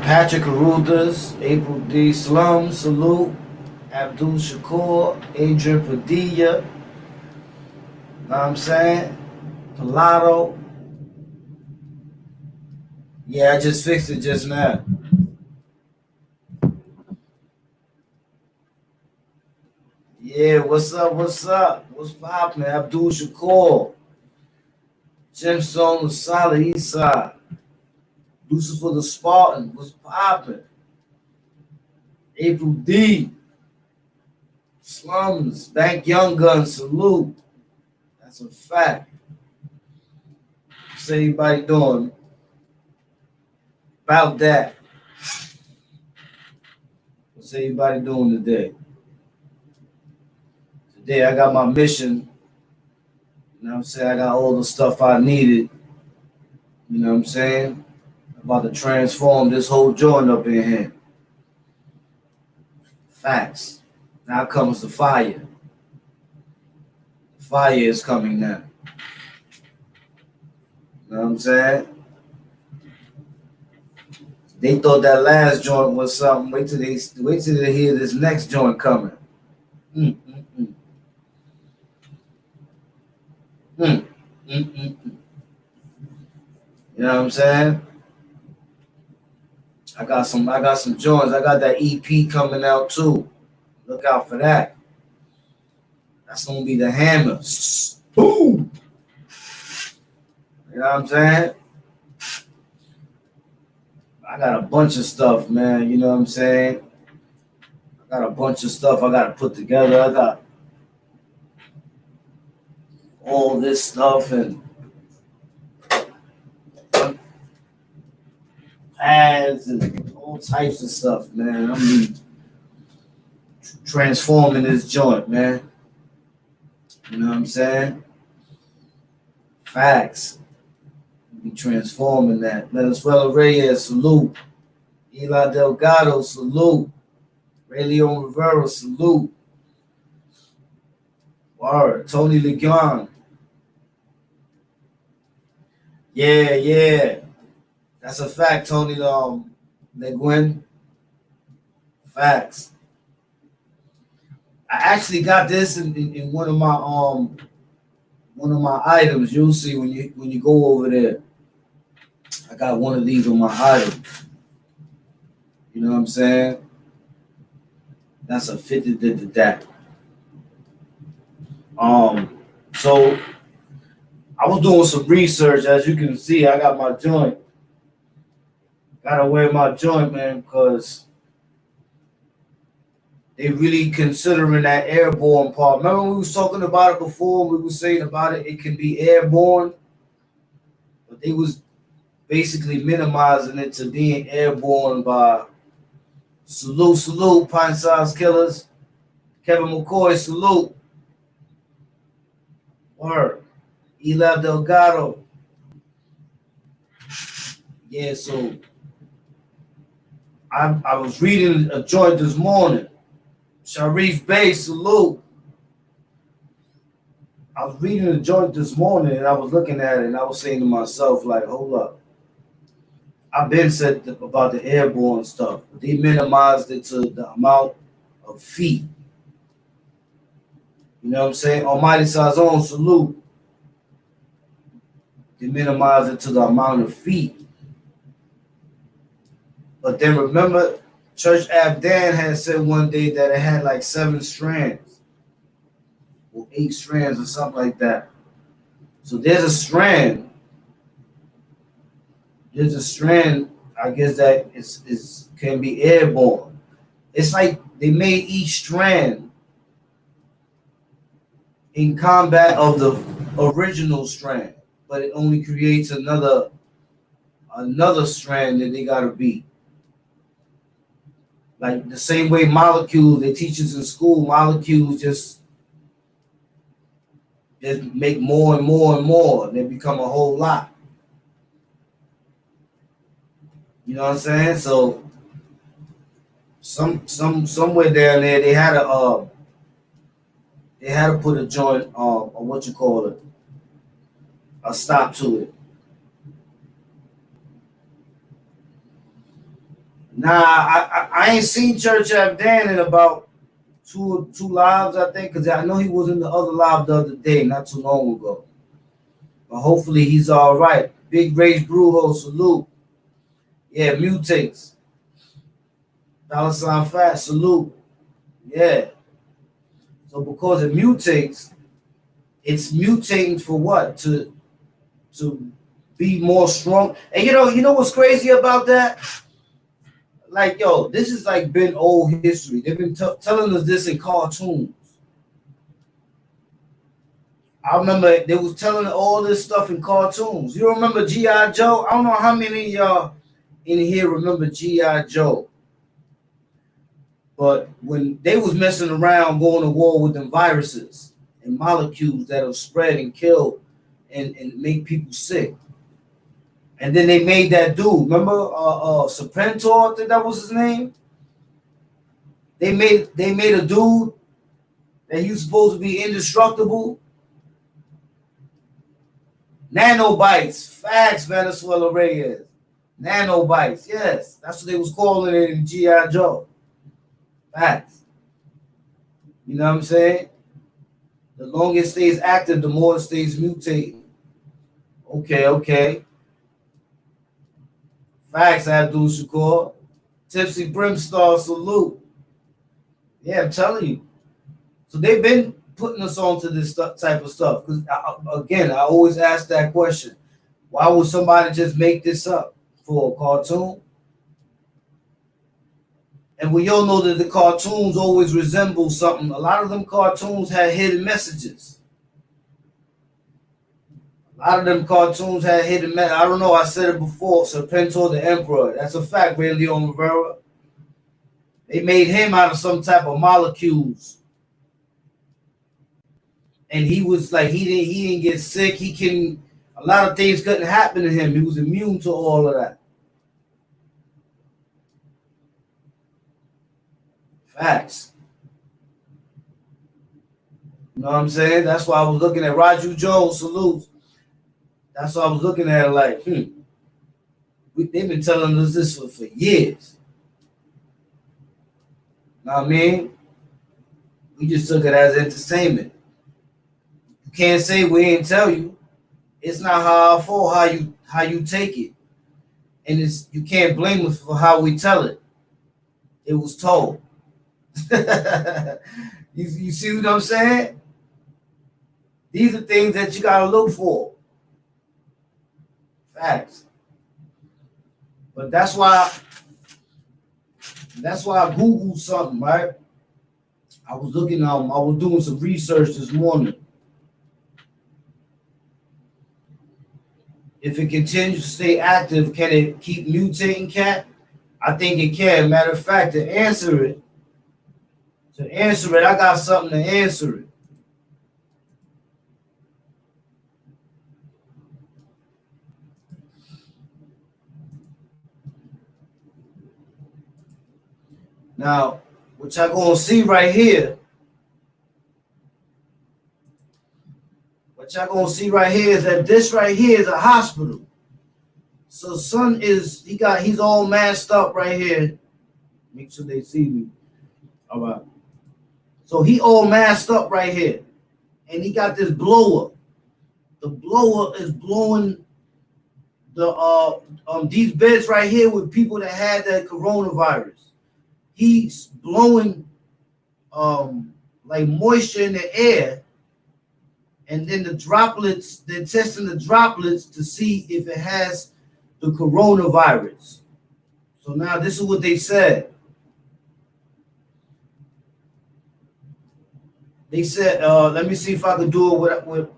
Patrick Arrudas, April D. Slum, salute. Abdul Shakur, Adrian Padilla, know what I'm saying? Pilato. Yeah, I just fixed it just now. Yeah, what's up? What's up? What's poppin'? Abdul Shakur, Gemstone, Solid East Side, Lucifer the Spartan, what's poppin'? April D, Slums, Bank Young Gun, salute. That's a fact. What's everybody doing about that? What's everybody doing today? Today I got my mission. You know what I'm saying? I got all the stuff I needed. You know what I'm saying? I'm about to transform this whole joint up in here. Facts. Now comes the fire. The fire is coming now. You know what I'm saying? They thought that last joint was something. Wait till they hear this next joint coming. Mm, mm, mm. Mm, mm, mm, mm. You know what I'm saying? I got some joints. I got that EP coming out too. Look out for that. That's gonna be the hammer. Boom. You know what I'm saying? I got a bunch of stuff, man. You know what I'm saying? I got a bunch of stuff I gotta put together. I got all this stuff and pads and all types of stuff, man. I'm transforming this joint, man. You know what I'm saying? Facts. Be transforming that. Venezuela Reyes, salute. Eli Delgado, salute. Ray Leon Rivera, salute. Word. Tony Legon. Yeah. That's a fact, Tony LeGuin. Facts. I actually got this in one of my items. You'll see when you go over there. I got one of these on my items. You know what I'm saying? That's a 50 did that. So I was doing some research. As you can see, I got my joint. Gotta wear my joint, man, because they really considering that airborne part. Remember we was talking about it before? We were saying about it. It can be airborne, but they was basically minimizing it to being airborne by salute, Pine Size Killers, Kevin McCoy, salute. Word. Eli Delgado. Yeah, so I was reading a joint this morning. Sharif Bey, salute. I was reading a joint this morning and I was looking at it and I was saying to myself, like, hold up. I've been said about the airborne stuff, but they minimized it to the amount of feet. You know what I'm saying? Almighty Sazon, salute. They minimize it to the amount of feet. But then remember, Church Abdan had said one day that it had like 7 strands or 8 strands or something like that. So there's a strand. There's a strand, I guess, that is can be airborne. It's like they made each strand in combat of the original strand, but it only creates another strand that they gotta beat. Like the same way molecules, they teach us in school, molecules just make more and more and more. And they become a whole lot. You know what I'm saying? So somewhere down there they had to put a joint or what you call it, a stop to it. Nah, I ain't seen Church Abdan in about two lives, I think, because I know he was in the other live the other day, not too long ago. But hopefully he's all right. Big Rage Brujo, salute. Yeah, mutates. $ fat, salute. Yeah. So because it mutates, it's mutating for what? To be more strong. And you know what's crazy about that? Like, yo, this is like been old history. They've been telling us this in cartoons. I remember they was telling all this stuff in cartoons. You remember G.I. Joe? I don't know how many of y'all in here remember G.I. Joe. But when they was messing around going to war with them viruses and molecules that'll spread and kill and make people sick. And then they made that dude, remember Serpentor, I think that was his name? They made a dude that he was supposed to be indestructible. Nanobites, facts, Venezuela Reyes. Nanobites, yes. That's what they was calling it in G.I. Joe. Facts. You know what I'm saying? The longer it stays active, the more it stays mutating. Okay. Facts, Abdul Shakur. Tipsy Brimstar, salute. Yeah, I'm telling you. So they've been putting us onto this type of stuff. Because, again, I always ask that question. Why would somebody just make this up for a cartoon? And we all know that the cartoons always resemble something. A lot of them cartoons had hidden messages. A lot of them cartoons had hidden messages. I don't know, I said it before. Serpentor the Emperor. That's a fact, Ray Leon Rivera. They made him out of some type of molecules. And he was like, he didn't get sick. A lot of things couldn't happen to him. He was immune to all of that. Facts. You know what I'm saying? That's why I was looking at Raju Jones, salute. That's why I was looking at it like, they've been telling us this for years. Know what I mean? We just took it as entertainment. You can't say we ain't tell you. It's not our fault how you take it. And you can't blame us for how we tell it. It was told. you see what I'm saying? These are things that you gotta look for. Facts. But that's why I Googled something, right? I was doing some research this morning. If it continues to stay active, can it keep mutating, Cat? I think it can. Matter of fact, to answer it, I got something to answer it. Now, what y'all gonna see right here, is that this right here is a hospital. So son he's all masked up right here. Make sure they see me. All right. So he all masked up right here. And he got this blower. The blower is blowing these beds right here with people that had that coronavirus. He's blowing like moisture in the air, and then the droplets, they're testing the droplets to see if it has the coronavirus. So now this is what they said. They said, let me see if I can do it with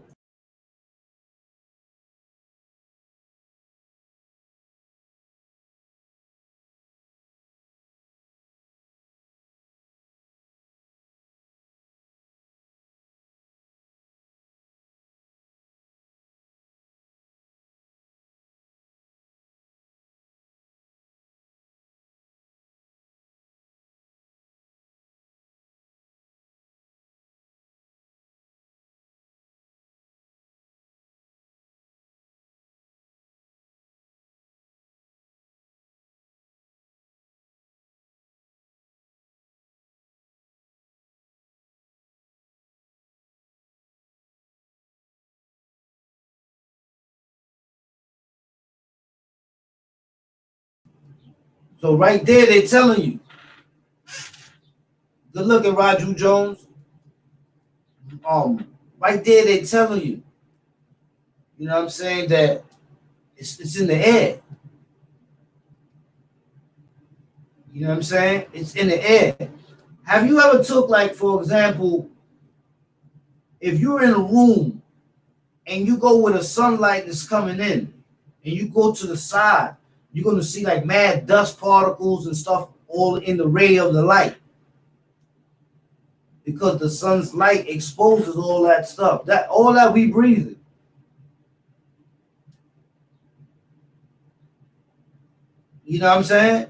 so right there they're telling you. Good looking, Raju Jones. Right there they're telling you. You know what I'm saying? That it's in the air. You know what I'm saying? It's in the air. Have you ever took, like, for example, if you're in a room and you go where the sunlight is coming in and you go to the side, you're going to see like mad dust particles and stuff all in the ray of the light, because the sun's light exposes all that stuff, that all that we breathing. You know what I'm saying?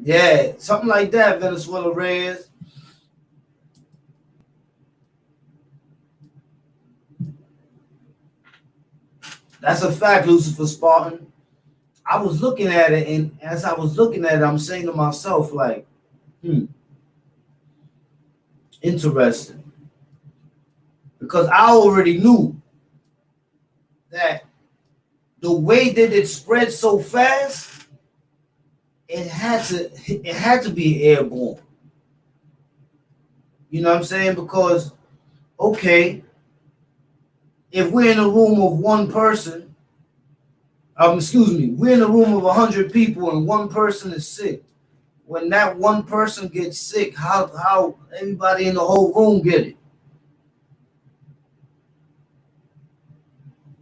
Yeah, something like that, Venezuela Reyes. That's a fact, Lucifer Spartan. I was looking at it, and as I was looking at it, I'm saying to myself, like, interesting. Because I already knew that the way that it spread so fast, it had to be airborne. You know what I'm saying? Because, okay, if we're in a room of one person, we're in a room of 100 people and one person is sick. When that one person gets sick, how everybody in the whole room get it?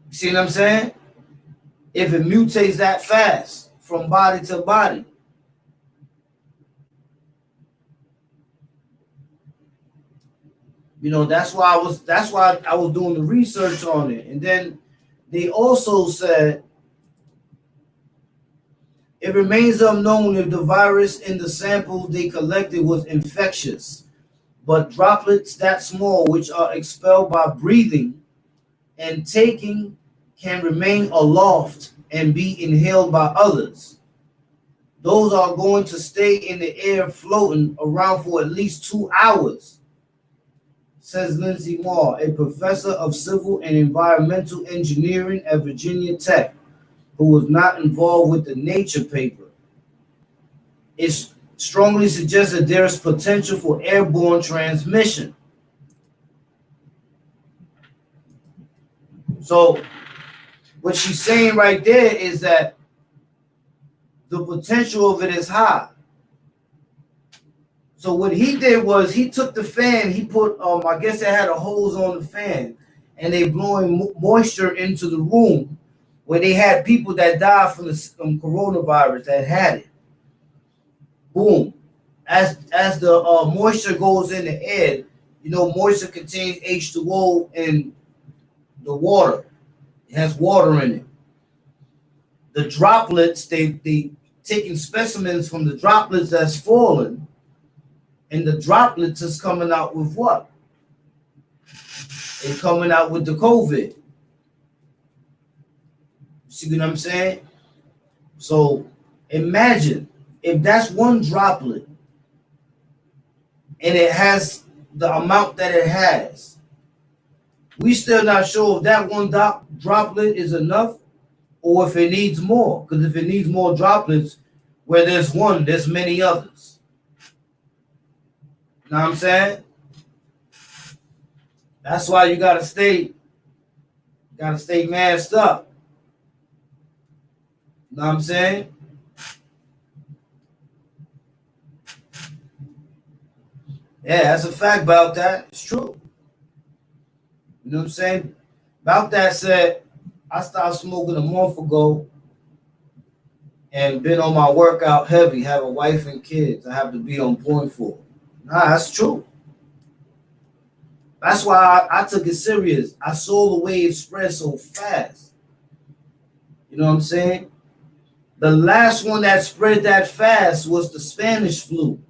You see what I'm saying? If it mutates that fast from body to body. You know, that's why I was doing the research on it. And then they also said it remains unknown if the virus in the sample they collected was infectious, but droplets that small, which are expelled by breathing and taking, can remain aloft and be inhaled by others. Those are going to stay in the air floating around for at least 2 hours, says Lindsay Moore, a professor of civil and environmental engineering at Virginia Tech, who was not involved with the Nature paper. It strongly suggests that there is potential for airborne transmission. So what she's saying right there is that the potential of it is high. So what he did was he took the fan, he put, I guess they had a hose on the fan, and they blowing moisture into the room where they had people that died from the coronavirus that had it. Boom. As the moisture goes in the air, you know, moisture contains H2O in the water. It has water in it. The droplets, they taking specimens from the droplets that's fallen, and the droplets is coming out with what? They're coming out with the COVID. See what I'm saying? So imagine if that's one droplet and it has the amount that it has, We still not sure if that one droplet is enough or if it needs more. Because if it needs more droplets, where there's one, there's many others. You know what I'm saying? That's why you gotta stay masked up. You know what I'm saying? Yeah, that's a fact about that. It's true. You know what I'm saying? About that said, I stopped smoking a month ago and been on my workout heavy, have a wife and kids. I have to be on point for. Nah, that's true. That's why I took it serious. I saw the way it spread so fast. You know what I'm saying? The last one that spread that fast was the Spanish flu.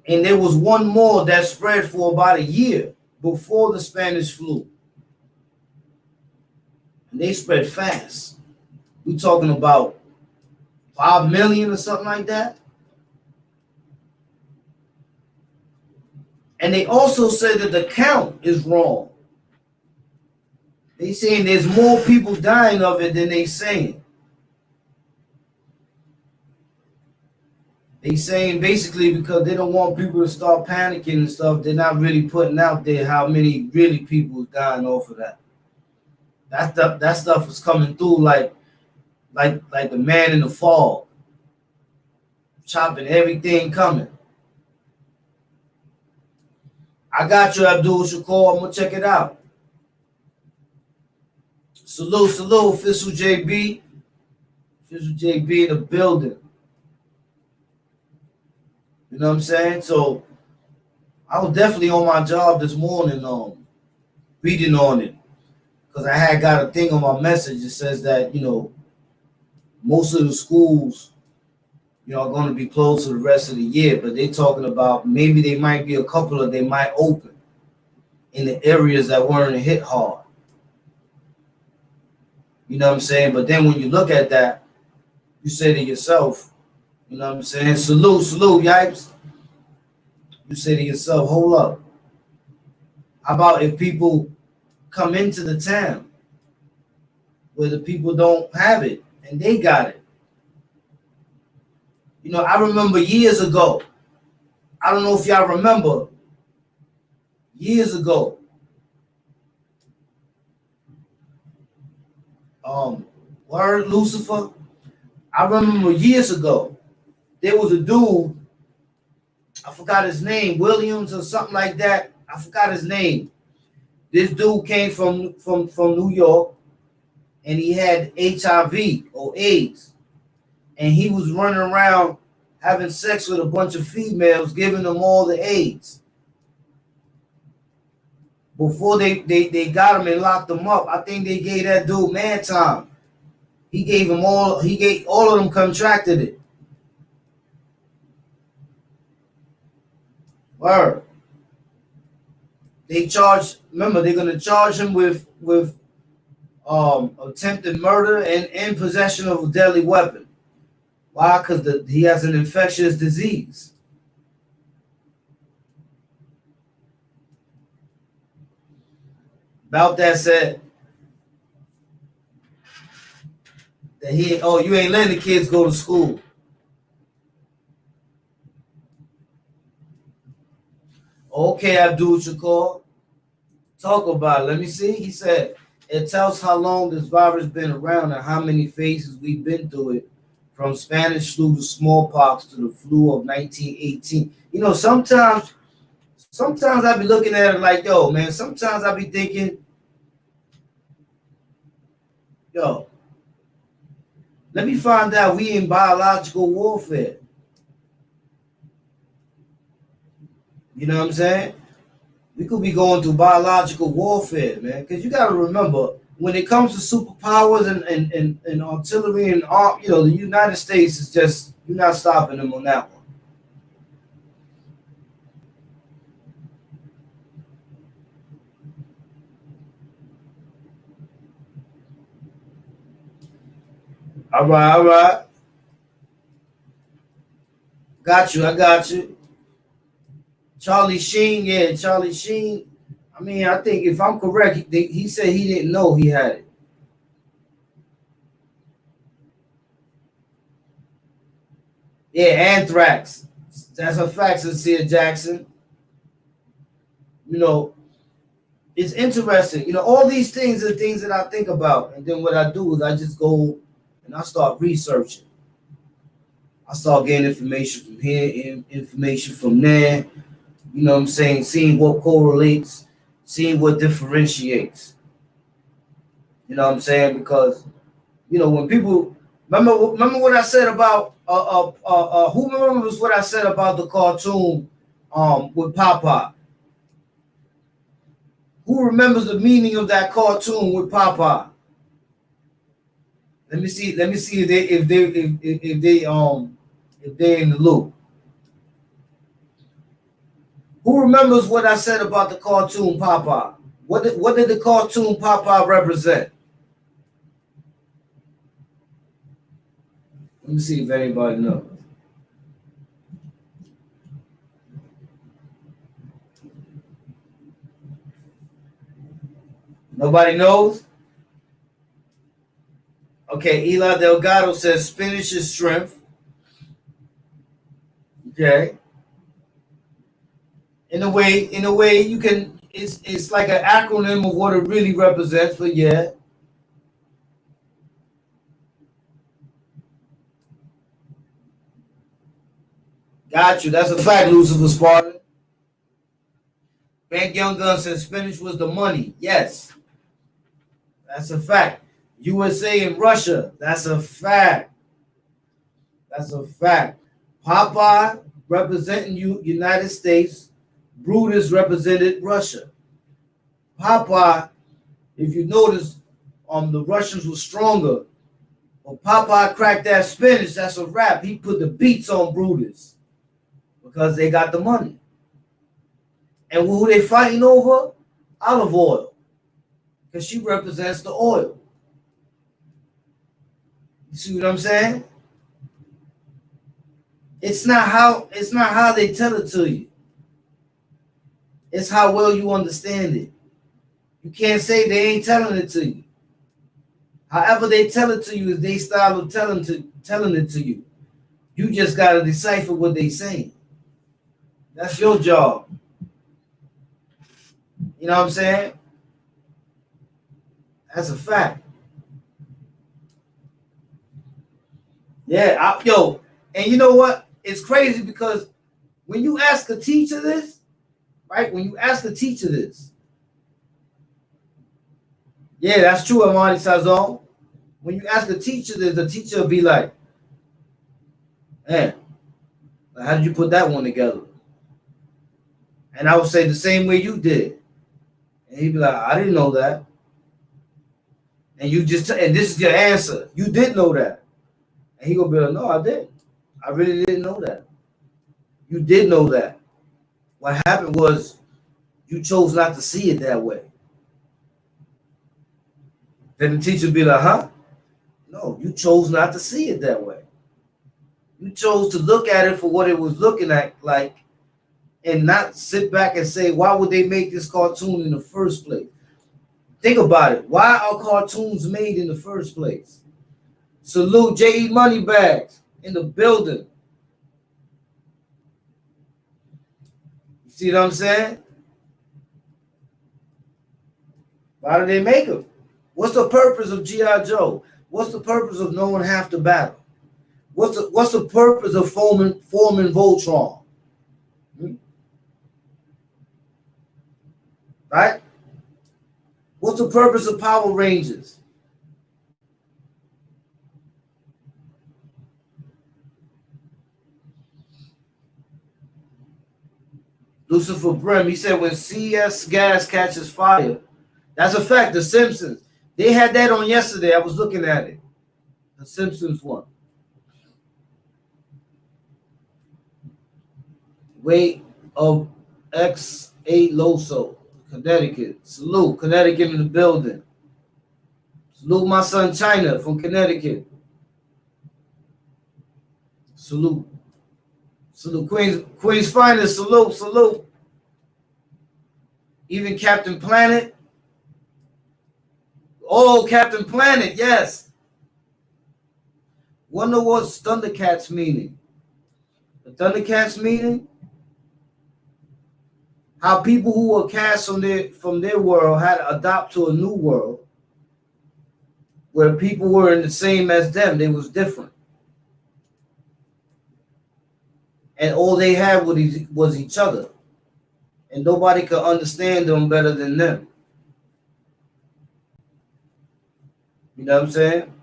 And there was one more that spread for about a year before the Spanish flu. And they spread fast. We're talking about 5 million or something like that. And they also said that the count is wrong. They saying there's more people dying of it than they saying. They saying basically because they don't want people to start panicking and stuff, they're not really putting out there how many really people is dying off of that. That stuff is coming through like the man in the fog, chopping everything coming. I got you, Abdul Shakur. I'm gonna check it out. Salute, official JB. Official JB in the building. You know what I'm saying? So I was definitely on my job this morning, reading on it. Because I had got a thing on my message that says that, most of the schools, are going to be closed for the rest of the year. But they're talking about maybe they might be a couple of they might open in the areas that weren't hit hard. You know what I'm saying? But then when you look at that, you say to yourself, you know what I'm saying? Salute, yipes. You say to yourself, hold up. How about if people come into the town where the people don't have it and they got it? I remember years ago, I don't know if y'all remember, years ago, word Lucifer, I remember years ago, there was a dude, I forgot his name, Williams or something like that. I forgot his name. This dude came from New York and he had HIV or AIDS. And he was running around having sex with a bunch of females, giving them all the AIDS. Before they got him and locked him up, I think they gave that dude man time. He gave all of them contracted it. Word. Remember, they're gonna charge him with attempted murder and possession of a deadly weapon. Why? Because he has an infectious disease. About that said that you ain't letting the kids go to school. Okay, Abdul Shakur. Talk about it. Let me see. He said, it tells how long this virus been around and how many phases we've been through it, from Spanish flu to smallpox to the flu of 1918. Sometimes I be looking at it like, yo, man, sometimes I be thinking, yo, let me find out we in biological warfare. You know what I'm saying? We could be going through biological warfare, man. Because you got to remember, when it comes to superpowers and artillery and the United States is just, you're not stopping them on that one. All right. Got you. I got you. Charlie Sheen, yeah, Charlie Sheen. I mean, I think if I'm correct, he said he didn't know he had it. Yeah, anthrax. That's a fact, Sincere Jackson. You know, it's interesting. You know, all these things are things that I think about, and then what I do is I just go and I start researching. I start getting information from here, information from there. You know what I'm saying? Seeing what correlates, seeing what differentiates. You know what I'm saying? Because when people remember what I said about who remembers what I said about the cartoon with Papa? Who remembers the meaning of that cartoon with Papa? Let me see. Let me see if they're in the loop. Who remembers what I said about the cartoon Papa? What did the cartoon Papa represent? Let me see if anybody knows. Nobody knows? Okay, Eli Delgado says spinach is strength. Okay. In a way, you can. It's like an acronym of what it really represents. But yeah, got you. That's a fact, Lucifer Spartan. Bank Young Gun says spinach was the money. Yes, that's a fact. USA and Russia. That's a fact. That's a fact. Popeye representing United States. Brutus represented Russia. Popeye, if you notice, the Russians were stronger. When Popeye cracked that spinach, that's a wrap. He put the beats on Brutus because they got the money. And who they fighting over? Olive oil, because she represents the oil. You see what I'm saying? It's not how they tell it to you. It's how well you understand it. You can't say they ain't telling it to you. However they tell it to you is their style of telling it to you. You just gotta decipher what they saying. That's your job. You know what I'm saying? That's a fact. Yeah, and you know what? It's crazy because when you ask a teacher this, right? When you ask a teacher this, yeah, that's true, Amani Sazon. When you ask a teacher this, the teacher will be like, man, how did you put that one together? And I would say the same way you did. And he'd be like, I didn't know that. And and this is your answer. You did know that. And he gonna be like, no, I didn't. I really didn't know that. You did know that. What happened was you chose not to see it that way. Then the teacher would be like, huh? No, you chose not to see it that way. You chose to look at it for what it was looking at like, and not sit back and say, why would they make this cartoon in the first place? Think about it. Why are cartoons made in the first place? Salute J.E. Moneybags in the building. You see what I'm saying? Why do they make them? What's the purpose of G.I. Joe? What's the purpose of knowing half the battle? What's the purpose of forming Voltron? Right? What's the purpose of Power Rangers? Lucifer Brim, he said when CS gas catches fire, that's a fact. The Simpsons, they had that on yesterday. I was looking at it. The Simpsons one. Weight of X8 Loso, Connecticut. Salute, Connecticut in the building. Salute my son China from Connecticut. Salute. Salute, Queen's finest. Salute, salute. Even Captain Planet. Oh, Captain Planet, yes. Wonder what's Thundercats meaning? The Thundercats meaning how people who were cast from their world had to adopt to a new world where people weren't the same as them. They was different. And all they had was each other. And nobody could understand them better than them. You know what I'm saying?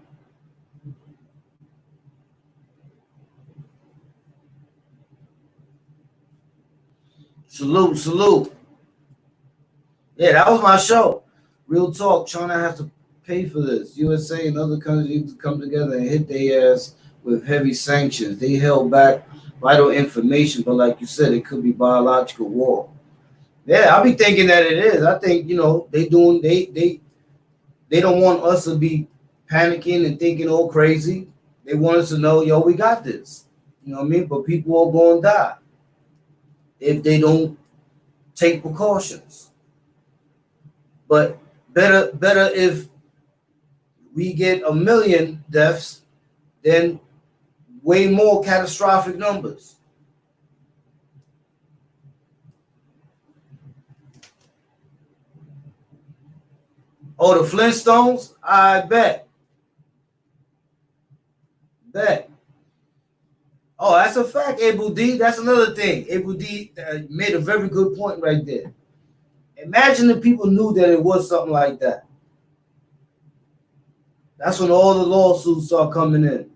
Salute, salute. Yeah, that was my show. Real talk. China has to pay for this. USA and other countries need to come together and hit their ass with heavy sanctions. They held back vital information, but like you said, it could be biological war. Yeah, I be thinking that it is. I think, they don't want us to be panicking and thinking all crazy. They want us to know, yo, we got this. You know what I mean? But people are going to die if they don't take precautions. But better if we get 1 million deaths than way more catastrophic numbers. Oh, the Flintstones? I bet. Oh, that's a fact, Abel D. That's another thing. Abel D made a very good point right there. Imagine if people knew that it was something like that. That's when all the lawsuits start coming in.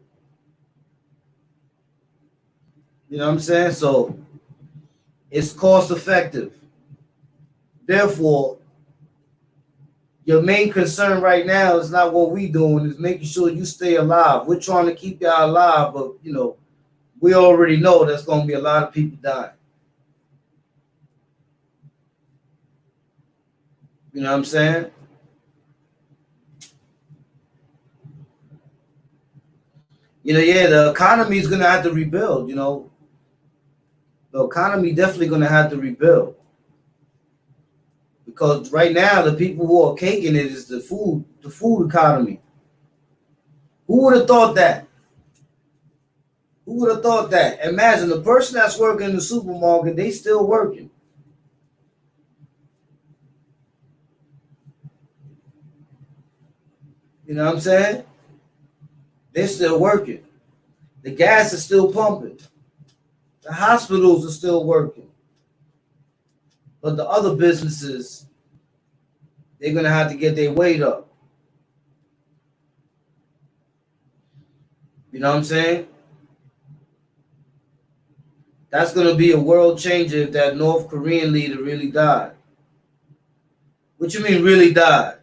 You know what I'm saying? So it's cost effective. Therefore, your main concern right now is not what we're doing, is making sure you stay alive. We're trying to keep y'all alive, but we already know there's going to be a lot of people dying. You know what I'm saying? The economy is going to have to rebuild, The economy definitely going to have to rebuild. Because right now, the people who are caking it is the food economy. Who would have thought that? Who would have thought that? Imagine the person that's working in the supermarket, they still working. You know what I'm saying? They're still working. The gas is still pumping. The hospitals are still working. But the other businesses, they're going to have to get their weight up. You know what I'm saying? That's going to be a world changer if that North Korean leader really died. What you mean really died?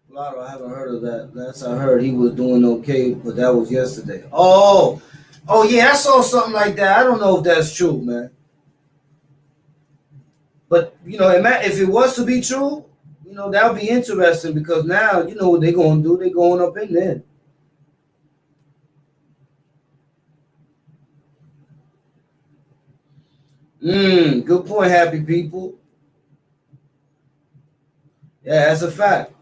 Lotto, I haven't heard of that. Last I heard, he was doing okay, but that was yesterday. Oh yeah, I saw something like that. I don't know if that's true, man. But if it was to be true, that would be interesting, because now what they're gonna do. They're going up in there. Good point, happy people. Yeah, that's a fact.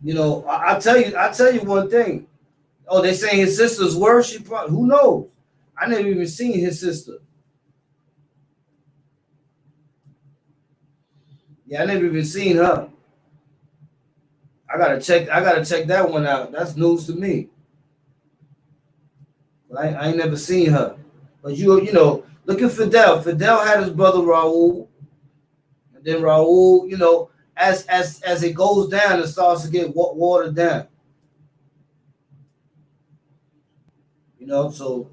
I tell you one thing. Oh, they saying his sister's worse. She probably, who knows? I never even seen his sister. Yeah, I never even seen her. I gotta check that one out. That's news to me. I ain't never seen her. But look at Fidel. Fidel had his brother Raul, and then Raul, as it goes down, it starts to get watered down. So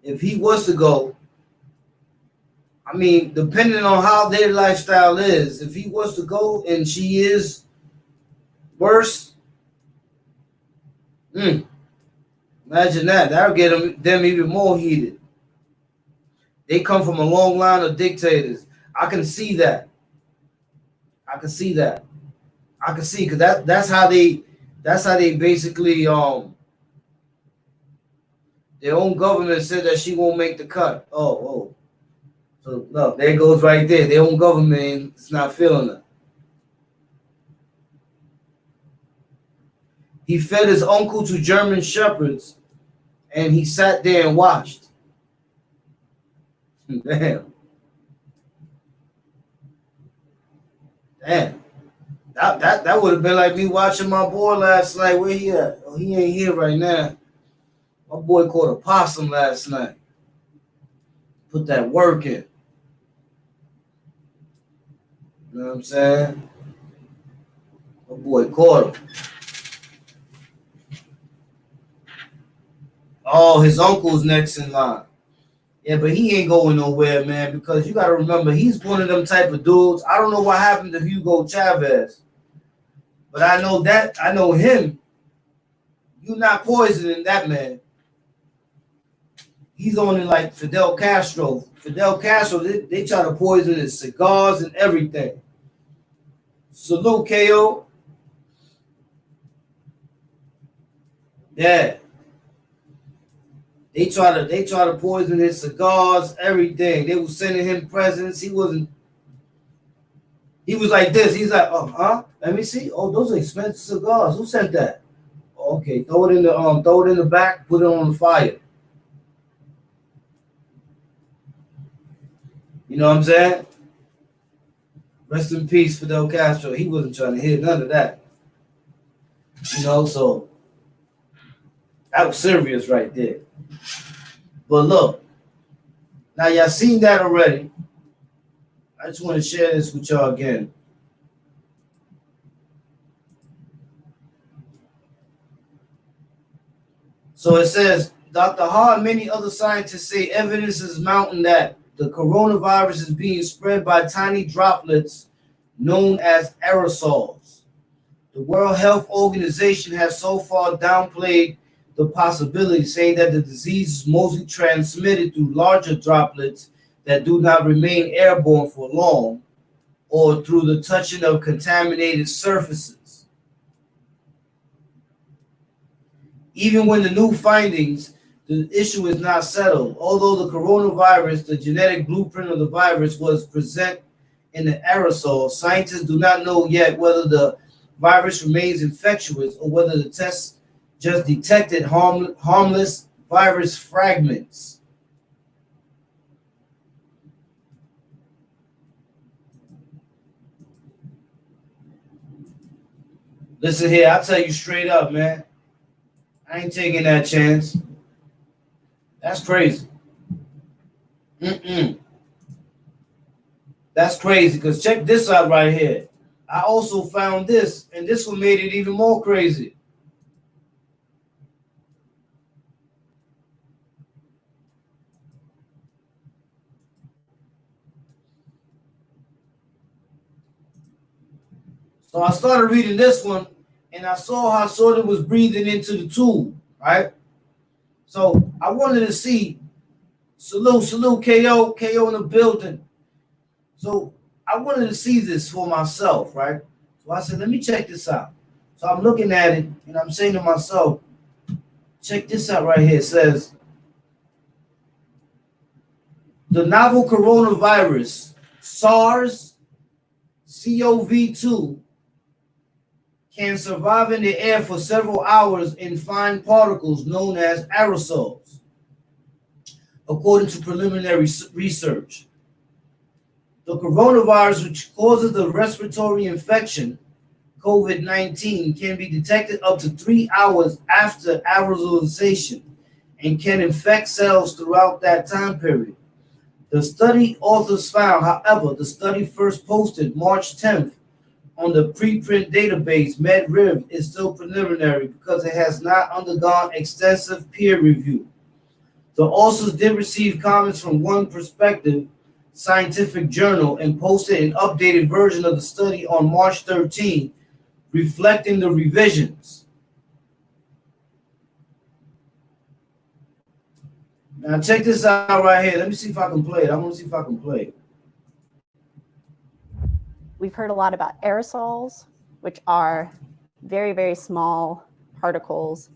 if he was to go, I mean, depending on how their lifestyle is, if he was to go and she is worse, imagine that. That'll get them even more heated. They come from a long line of dictators. I can see that. I can see because that's That's how they basically their own government said that she won't make the cut. Oh. So look, there it goes right there. Their own government is not feeling it. He fed his uncle to German shepherds, and he sat there and watched. Damn. That would have been like me watching my boy last night. Where he at? Oh, he ain't here right now. My boy caught a possum last night. Put that work in. You know what I'm saying? My boy caught him. Oh, his uncle's next in line. Yeah, but he ain't going nowhere, man, because you got to remember, he's one of them type of dudes. I don't know what happened to Hugo Chavez, but I know him. You're not poisoning that man. He's only like Fidel Castro. Fidel Castro, they try to poison his cigars and everything. Salute, KO. Yeah. They try to poison his cigars, everything. They were sending him presents. He was like this. He's like, oh, huh? Let me see. Oh, those are expensive cigars. Who sent that? Okay, throw it in the back, put it on the fire. You know what I'm saying? Rest in peace, Fidel Castro. He wasn't trying to hear none of that. You know, so that was serious right there. But look, now y'all seen that already. I just want to share this with y'all again. So it says, Dr. Ha and many other scientists say evidence is mounting that the coronavirus is being spread by tiny droplets known as aerosols. The World Health Organization has so far downplayed the possibility, saying that the disease is mostly transmitted through larger droplets that do not remain airborne for long, or through the touching of contaminated surfaces. Even when the new findings, the issue is not settled. Although the coronavirus, the genetic blueprint of the virus, was present in the aerosol, scientists do not know yet whether the virus remains infectious or whether the tests just detected harmless virus fragments. Listen here, I'll tell you straight up, man. I ain't taking that chance. That's crazy. That's crazy, because check this out right here. I also found this, and this one made it even more crazy. So I started reading this one, and I saw how sort of was breathing into the tube, right? So I wanted to see, salute, KO in the building. So I wanted to see this for myself, right? So I said, let me check this out. So I'm looking at it, and I'm saying to myself, check this out right here. It says, the novel coronavirus, SARS-CoV-2, can survive in the air for several hours in fine particles known as aerosols, according to preliminary research. The coronavirus, which causes the respiratory infection, COVID-19, can be detected up to 3 hours after aerosolization and can infect cells throughout that time period. The study authors found, however, the study first posted March 10th on the preprint database MedRiv is still preliminary because it has not undergone extensive peer review. The authors did receive comments from One Perspective scientific journal and posted an updated version of the study on March 13, reflecting the revisions. Now check this out right here. Let me see if I can play it. I want to see if I can play it. We've heard a lot about aerosols, which are very, very small particles,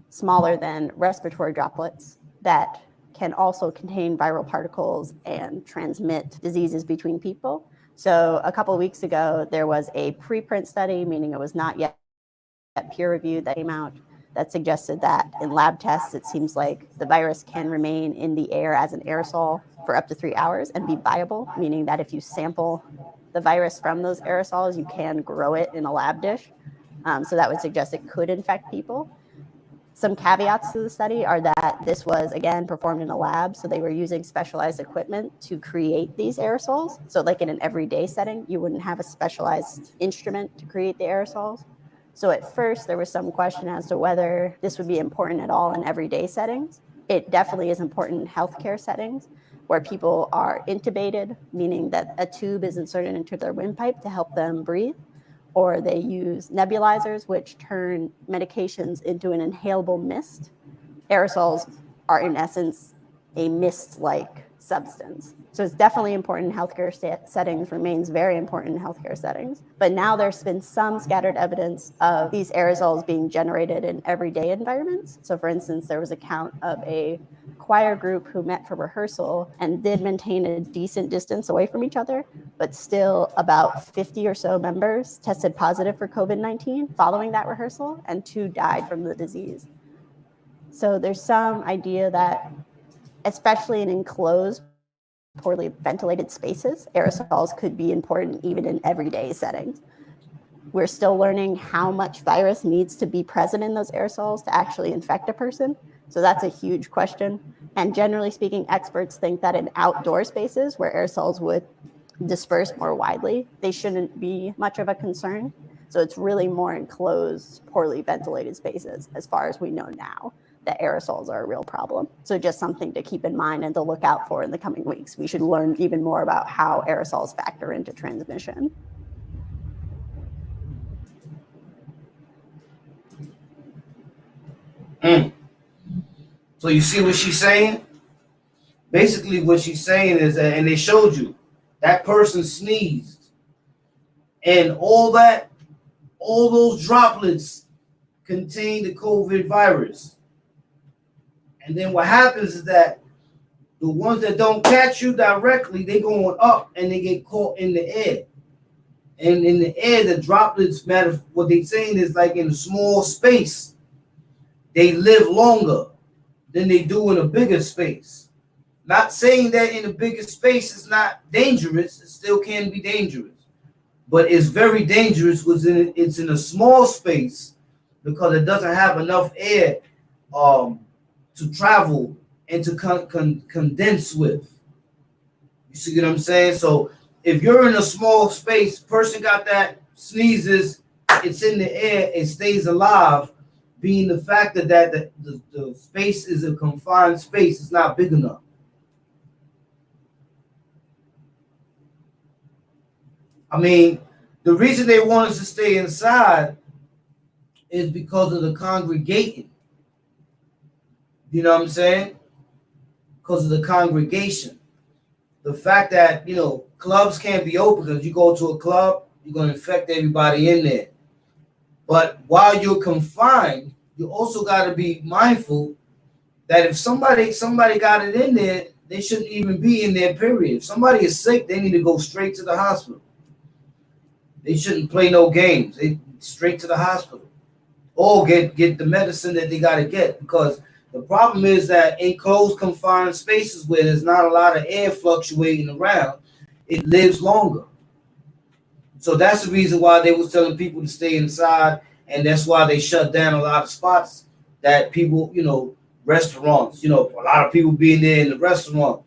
smaller than respiratory droplets, that can also contain viral particles and transmit diseases between people. So a couple of weeks ago, there was a preprint study, meaning it was not yet peer-reviewed, that came out that suggested that in lab tests, it seems like the virus can remain in the air as an aerosol for up to 3 hours and be viable, meaning that if you sample the virus from those aerosols, you can grow it in a lab dish. So that would suggest it could infect people. Some caveats to the study are that this was, again, performed in a lab, so they were using specialized equipment to create these aerosols. So like in an everyday setting, you wouldn't have a specialized instrument to create the aerosols. So at first, there was some question as to whether this would be important at all in everyday settings. It definitely is important in healthcare settings where people are intubated, meaning that a tube is inserted into their windpipe to help them breathe, or they use nebulizers, which turn medications into an inhalable mist. Aerosols are, in essence, a mist-like substance. So it's definitely important in healthcare settings, remains very important in healthcare settings. But now there's been some scattered evidence of these aerosols being generated in everyday environments. So for instance, there was a count of a choir group who met for rehearsal and did maintain a decent distance away from each other, but still about 50 or so members tested positive for COVID-19 following that rehearsal, and 2 died from the disease. So there's some idea that, especially in enclosed, poorly ventilated spaces, aerosols could be important even in everyday settings. We're still learning how much virus needs to be present in those aerosols to actually infect a person. So that's a huge question. And generally speaking, experts think that in outdoor spaces where aerosols would disperse more widely, they shouldn't be much of a concern. So it's really more enclosed, poorly ventilated spaces, as far as we know now, that aerosols are a real problem. So just something to keep in mind and to look out for in the coming weeks. We should learn even more about how aerosols factor into transmission. So you see what she's saying? Basically, what she's saying is that, and they showed you, that person sneezed, and all those droplets contain the COVID virus. And then what happens is that the ones that don't catch you directly, they going up and they get caught in the air. And in the air, the droplets matter. What they're saying is, like, in a small space, they live longer than they do in a bigger space. Not saying that in a bigger space it's not dangerous. It still can be dangerous. But it's very dangerous when it's in a small space, because it doesn't have enough air to travel and to condense with. You see what I'm saying? So if you're in a small space, person got that, sneezes, it's in the air, it stays alive, being the factor that the space is a confined space, it's not big enough. I mean, the reason they want us to stay inside is because of the congregating. You know what I'm saying? Because of the congregation. The fact that, clubs can't be open, because you go to a club, you're going to infect everybody in there. But while you're confined, you also got to be mindful that if somebody got it in there, they shouldn't even be in there, period. If somebody is sick, they need to go straight to the hospital. They shouldn't play no games. They straight to the hospital. Or get the medicine that they got to get, because the problem is that in closed, confined spaces where there's not a lot of air fluctuating around, it lives longer. So that's the reason why they was telling people to stay inside, and that's why they shut down a lot of spots that people, restaurants, a lot of people being there in the restaurant.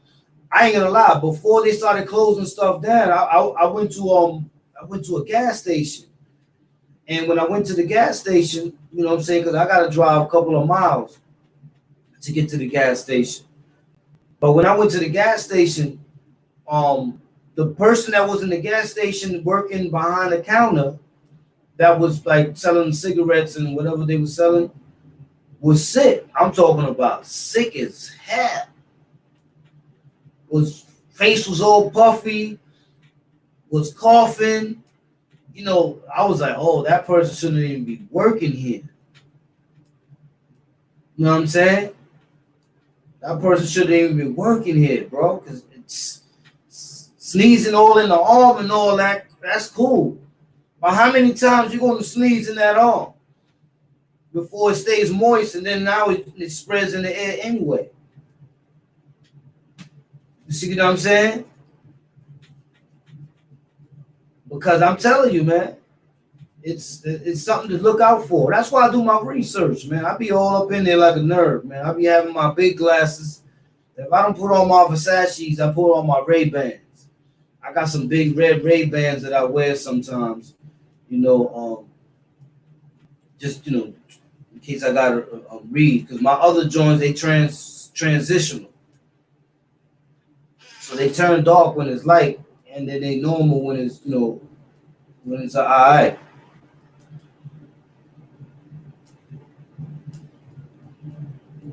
I ain't gonna lie, before they started closing stuff down, I went to a gas station. And when I went to the gas station, you know what I'm saying, because I got to drive a couple of miles to get to the gas station. But when I went to the gas station, the person that was in the gas station working behind the counter that was like selling cigarettes and whatever they were selling was sick. I'm talking about sick as hell. Face was all puffy, was coughing, I was like, oh, that person shouldn't even be working here. You know what I'm saying? That person shouldn't even be working here, bro, because it's sneezing all in the arm and all that. That's cool. But how many times you going to sneeze in that arm before it stays moist, and then now it spreads in the air anyway? You see what I'm saying? Because I'm telling you, man, it's something to look out for. That's why I do my research, man. I be all up in there like a nerd, man. I be having my big glasses. If I don't put on my Versace's, I put on my Ray-Bans. I got some big red Ray-Bans that I wear sometimes, just, in case I got to read. Because my other joints, they transitional. So they turn dark when it's light, and then they normal when it's, when it's all right.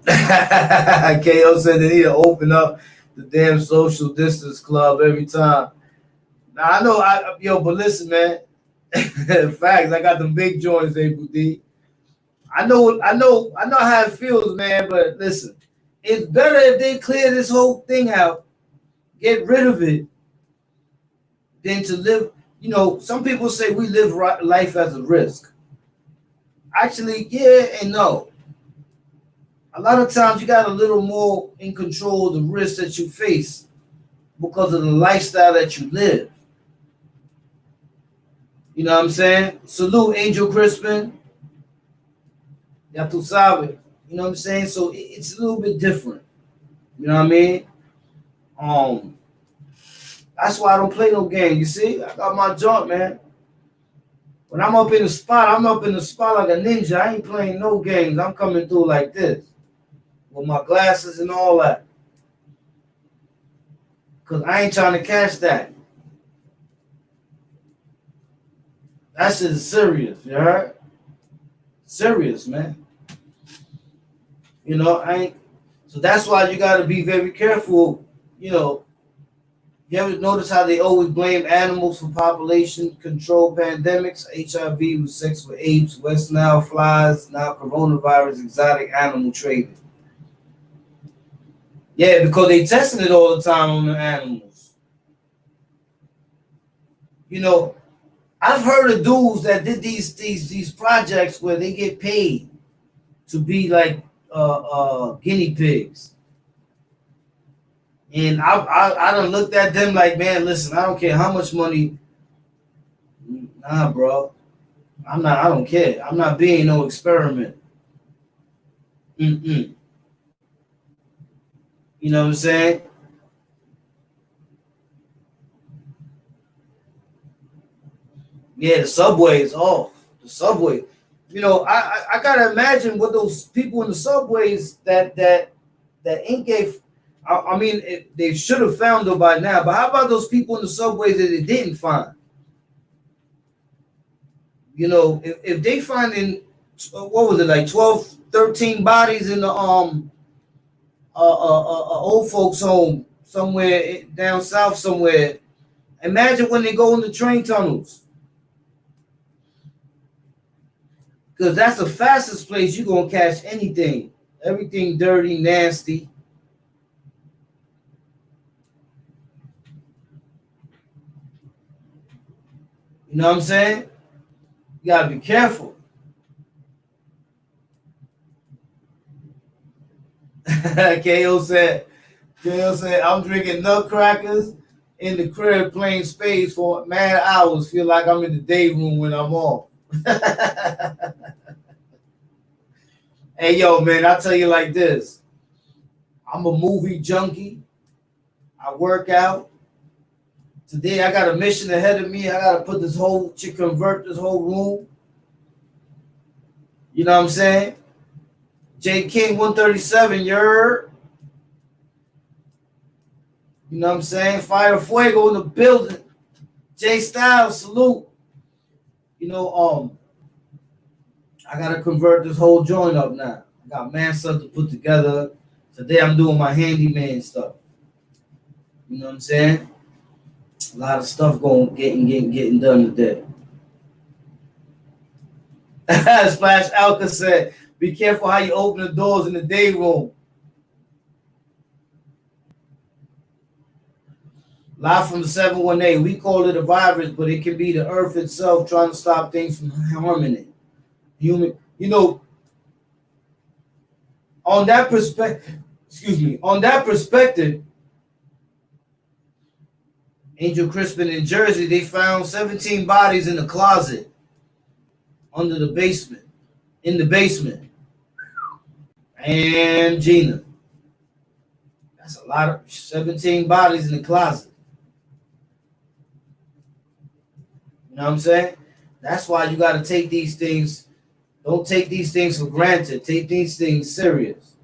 KO said they need to open up the damn social distance club every time. Now I know, but listen, man. Facts, I got them big joints, ABD. I know how it feels, man. But listen, it's better if they clear this whole thing out, get rid of it, than to live. Some people say we live life as a risk. Actually, yeah and no. A lot of times you got a little more in control of the risks that you face because of the lifestyle that you live. You know what I'm saying? Salute, Angel Crispin. Ya tu sabe. You know what I'm saying? So it's a little bit different. You know what I mean? That's why I don't play no game. You see? I got my jump, man. When I'm up in the spot, I'm up in the spot like a ninja. I ain't playing no games. I'm coming through like this. With my glasses and all that. Because I ain't trying to catch that. That shit is serious, you heard? Serious, man. So that's why you got to be very careful. You ever notice how they always blame animals for population control pandemics? HIV was sex with apes, West Nile flies, now coronavirus, exotic animal trading. Yeah, because they testing it all the time on the animals. I've heard of dudes that did these projects where they get paid to be like guinea pigs. And I done looked at them like, man, listen, I don't care how much money. Nah, bro. I don't care. I'm not being no experiment. You know what I'm saying? Yeah, the subway is off. The subway. I gotta imagine what those people in the subways that ain't gave. I mean, they should have found them by now. But how about those people in the subways that they didn't find? If they finding what was it, like 12, 13 bodies in the old folks home somewhere down south somewhere. Imagine when they go in the train tunnels. Because that's the fastest place you're going to catch anything. Everything dirty, nasty. You know what I'm saying? You got to be careful. KO said, I'm drinking nutcrackers in the crib playing spades for mad hours. Feel like I'm in the day room when I'm off. Hey, yo, man, I tell you like this. I'm a movie junkie. I work out. Today, I got a mission ahead of me. I got to convert this whole room. You know what I'm saying? J King 137, you heard? You know what I'm saying? Fire Fuego in the building. J Styles, salute. I gotta convert this whole joint up now. I got man stuff to put together. Today I'm doing my handyman stuff. You know what I'm saying? A lot of stuff getting done today. Splash Alka said, be careful how you open the doors in the day room. Live from the 718. We call it a virus, but it can be the earth itself trying to stop things from harming it. Human, on that perspective, Angel Crispin in Jersey, they found 17 bodies in the closet under the basement, in the basement. And Gina, that's a lot of 17 bodies in the closet. You know what I'm saying? That's why you got to take these things. Don't take these things for granted. Take these things serious.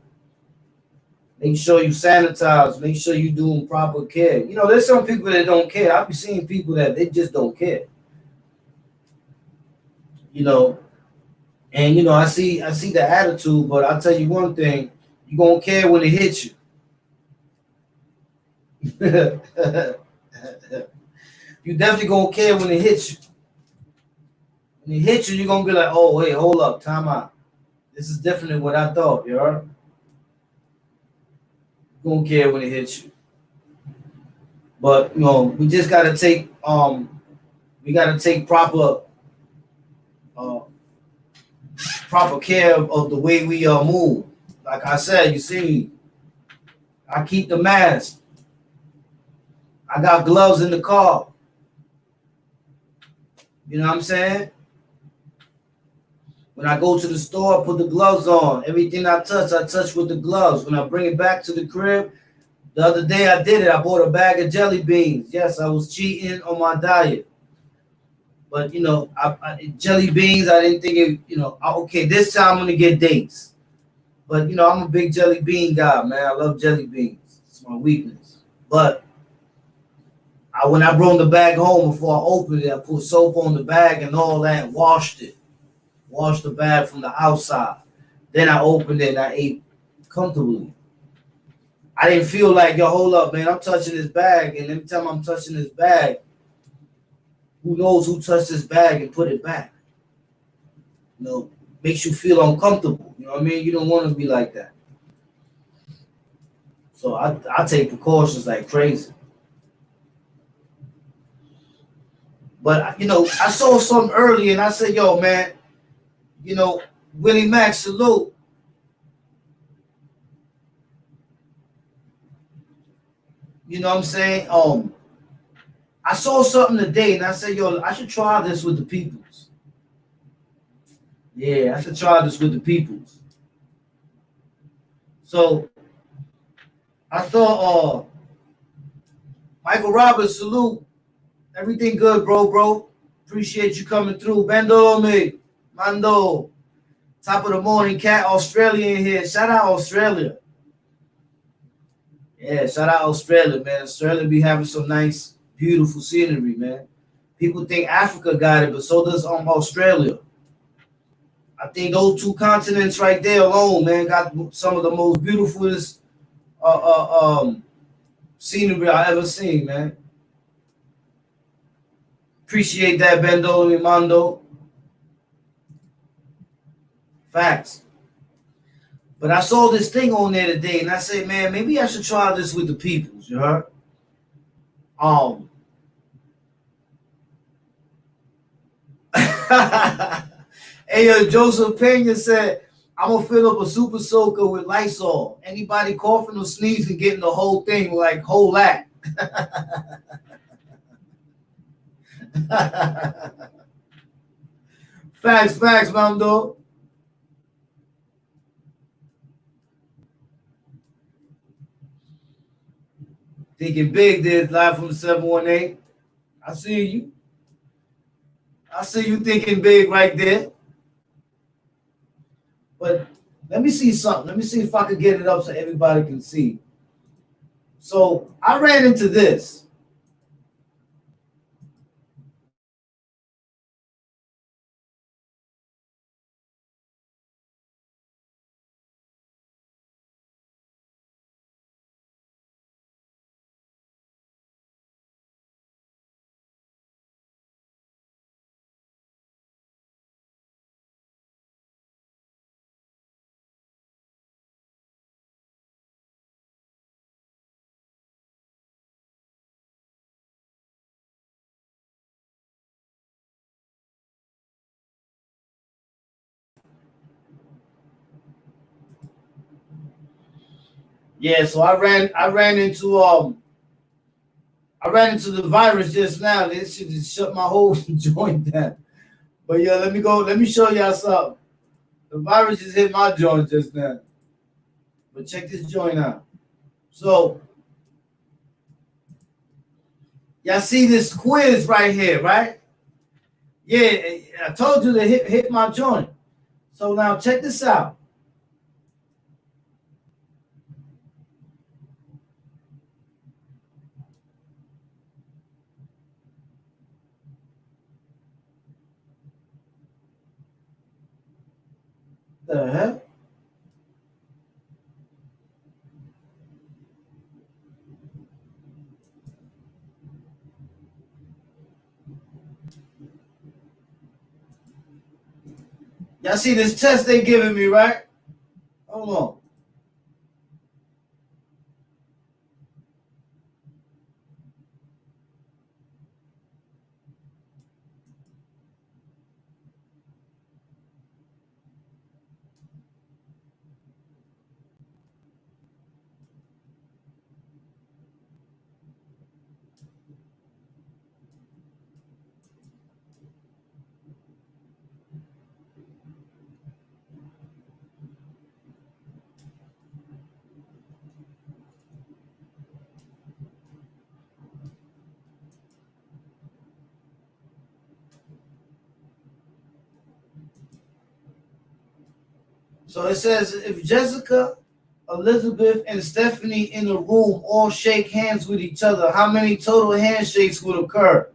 Make sure you sanitize. Make sure you're doing proper care. There's some people that don't care. I've been seeing people that they just don't care. And I see the attitude, but I'll tell you one thing: you gonna care when it hits you. You definitely gonna care when it hits you. When it hits you, you're gonna be like, "Oh, wait, hold up, time out. This is different than what I thought." You heard? You gonna care when it hits you. But we just gotta take proper proper care of the way we move. Like I said, you see, I keep the mask. I got gloves in the car. You know what I'm saying? When I go to the store, I put the gloves on. Everything I touch with the gloves. When I bring it back to the crib, the other day I did it. I bought a bag of jelly beans. Yes, I was cheating on my diet. But, jelly beans, I didn't think it, okay, this time I'm going to get dates. But, I'm a big jelly bean guy, man. I love jelly beans. It's my weakness. But when I brought the bag home, before I opened it, I put soap on the bag and all that and washed it. Washed the bag from the outside. Then I opened it and I ate comfortably. I didn't feel like, yo, hold up, man, I'm touching this bag. And every time I'm touching this bag, who knows who touched this bag and put it back? Makes you feel uncomfortable. You know what I mean? You don't want to be like that. So I take precautions like crazy. But, I saw something earlier and I said, yo, man, Willie Mack, salute. You know what I'm saying? I saw something today and I said, yo, I should try this with the peoples. Yeah, I should try this with the peoples. So I thought, Michael Roberts, salute. Everything good, bro. Appreciate you coming through. Bendo me. Mando. Top of the morning, cat. Australia in here. Shout out Australia. Yeah, shout out Australia, man. Australia be having some nice, beautiful scenery, man. People think Africa got it, but so does Australia. I think those two continents right there alone, man, got some of the most beautifulest scenery I ever seen, man. Appreciate that, Bendo and Mando. Facts. But I saw this thing on there today, and I said, man, maybe I should try this with the peoples, you heard? Hey, Joseph Pena said, I'm gonna fill up a super soaker with Lysol. Anybody coughing or sneezing, getting the whole thing like whole lot. Facts, Mando. Thinking big there, live from the 718. I see you. I see you thinking big right there. But let me see something. Let me see if I could get it up so everybody can see. So I ran into this. Yeah, so I ran into the virus just now. This should just shut my whole joint down. But yeah, let me show y'all something. The virus just hit my joint just now. But check this joint out. So y'all see this quiz right here, right? Yeah, I told you to hit my joint. So now check this out. The heck? Y'all see this test they giving me, right? Hold on. So it says if Jessica, Elizabeth, and Stephanie in the room all shake hands with each other, how many total handshakes would occur?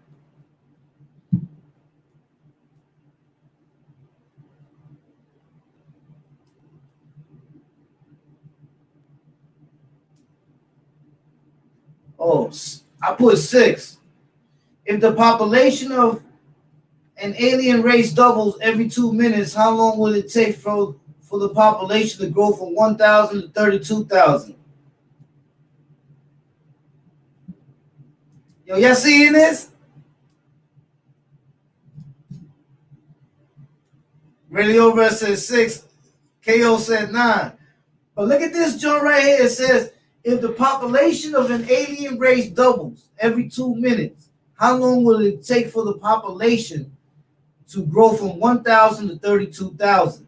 Oh, I put 6. If the population of an alien race doubles every 2 minutes, how long will it take for the population to grow from 1,000 to 32,000? Yo, y'all seeing this? Radio Red said 6. KO said 9. But look at this joint right here. It says if the population of an alien race doubles every 2 minutes, how long will it take for the population to grow from 1,000 to 32,000?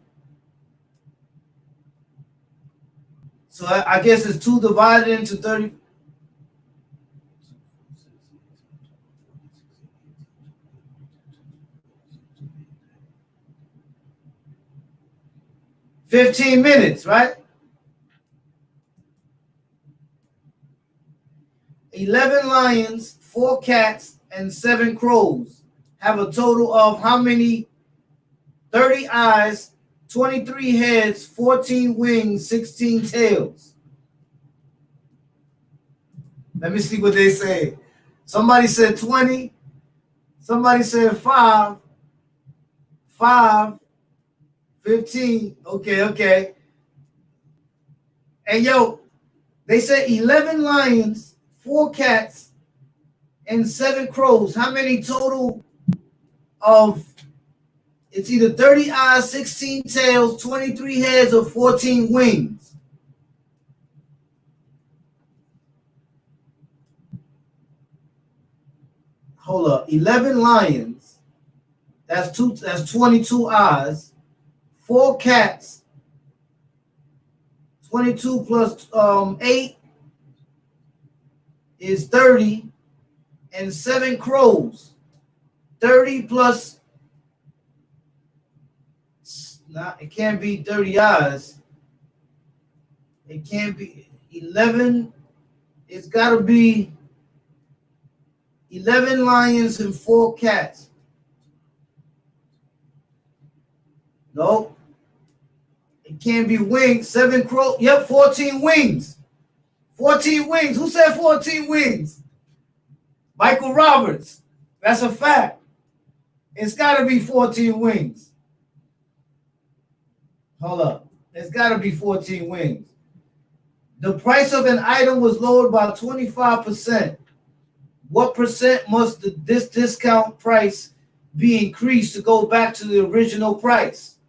So I guess it's 2 divided into 30. $15, right? 11 lions, 4 cats, and 7 crows have a total of how many? 30 eyes, 23 heads, 14 wings, 16 tails. Let me see what they say. Somebody said 20. Somebody said 5. 5. 15. Okay. And yo, they said 11 lions, 4 cats, and 7 crows. How many total of? It's either 30 eyes, 16 tails, 23 heads, or 14 wings. Hold up. 11 lions. That's 22 eyes. 4 cats. 22 plus 8 is 30. And 7 crows. 30 plus. Nah, it can't be 30 eyes. It can't be 11. It's got to be 11 lions and 4 cats. Nope. It can't be wings. 7 crows. Yep, 14 wings. 14 wings. Who said 14 wings? Michael Roberts. That's a fact. It's got to be 14 wings. Hold up. It's got to be 14 wings. The price of an item was lowered by 25%. What percent must this discount price be increased to go back to the original price?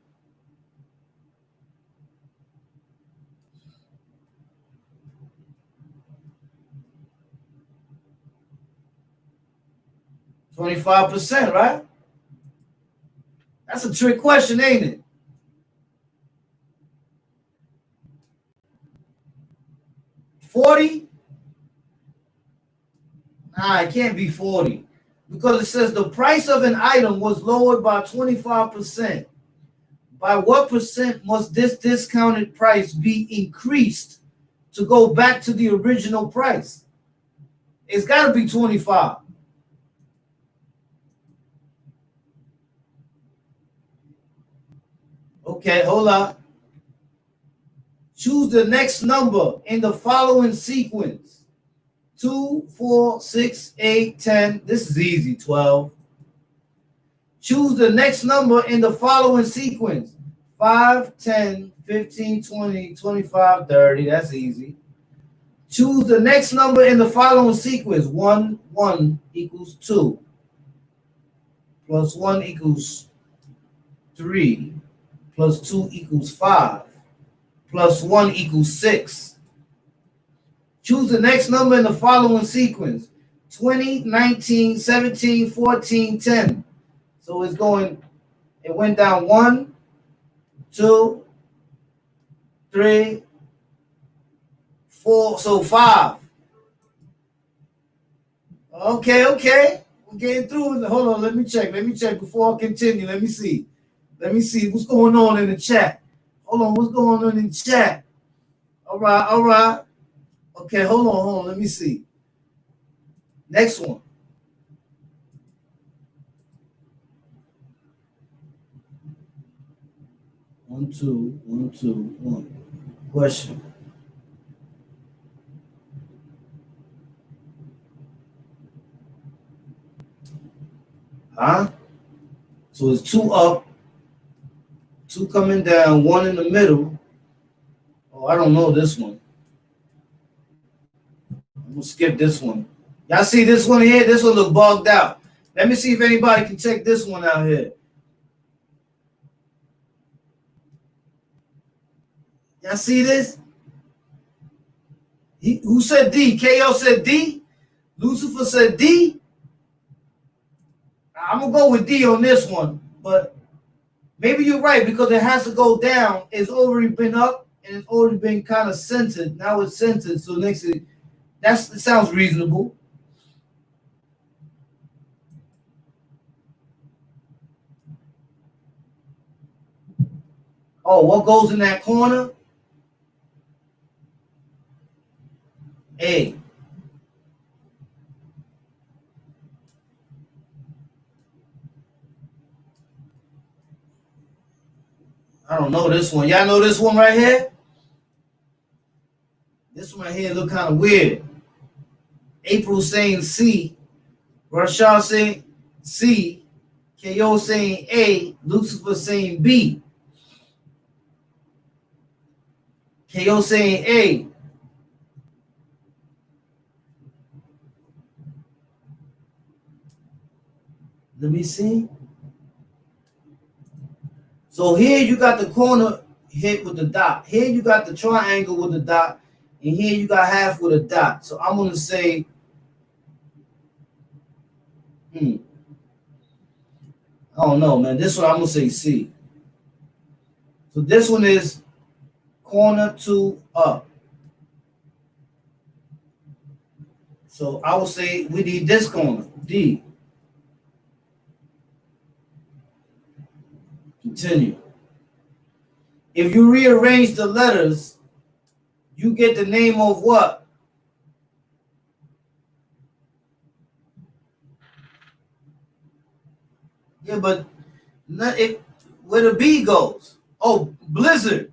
25%, right? That's a trick question, ain't it? $40? Nah, it can't be 40. Because it says the price of an item was lowered by 25%. By what percent must this discounted price be increased to go back to the original price? It's got to be 25. Okay, hold on. Choose the next number in the following sequence. 2, 4, 6, 8, 10. This is easy, 12. Choose the next number in the following sequence. 5, 10, 15, 20, 25, 30. That's easy. Choose the next number in the following sequence. 1, 1 equals 2. Plus 1 equals 3. Plus 2 equals 5. Plus 1 equals 6. Choose the next number in the following sequence. 20, 19, 17, 14, 10. So it's going, it went down 1, 2, 3, 4, so 5. Okay. We're getting through. Hold on, let me check before I continue. Let me see what's going on in the chat. Hold on, what's going on in the chat? All right. Okay, hold on, let me see. Next one. One, two. Question. Huh? So it's 2 up, 2 coming down, 1 in the middle. Oh, I don't know this one. I'm gonna skip this one. Y'all see this one here? This one look bugged out. Let me see if anybody can check this one out here. Y'all see this? Who said D? KO said D? Lucifer said D? I'm going to go with D on this one, but maybe you're right because it has to go down. It's already been up and it's already been kind of centered. Now it's centered, so next it sounds reasonable. Oh, what goes in that corner? A. I don't know this one. Y'all know this one right here? This one right here look kind of weird. April saying C. Rashad saying C. KO saying A. Lucifer saying B. KO saying A. Let me see. So here you got the corner hit with the dot. Here you got the triangle with the dot. And here you got half with a dot. So I'm going to say, I don't know, man. This one I'm going to say C. So this one is corner 2 up. So I will say we need this corner, D. Continue. If you rearrange the letters, you get the name of what? Yeah, but not it, where the B goes. Oh, blizzard.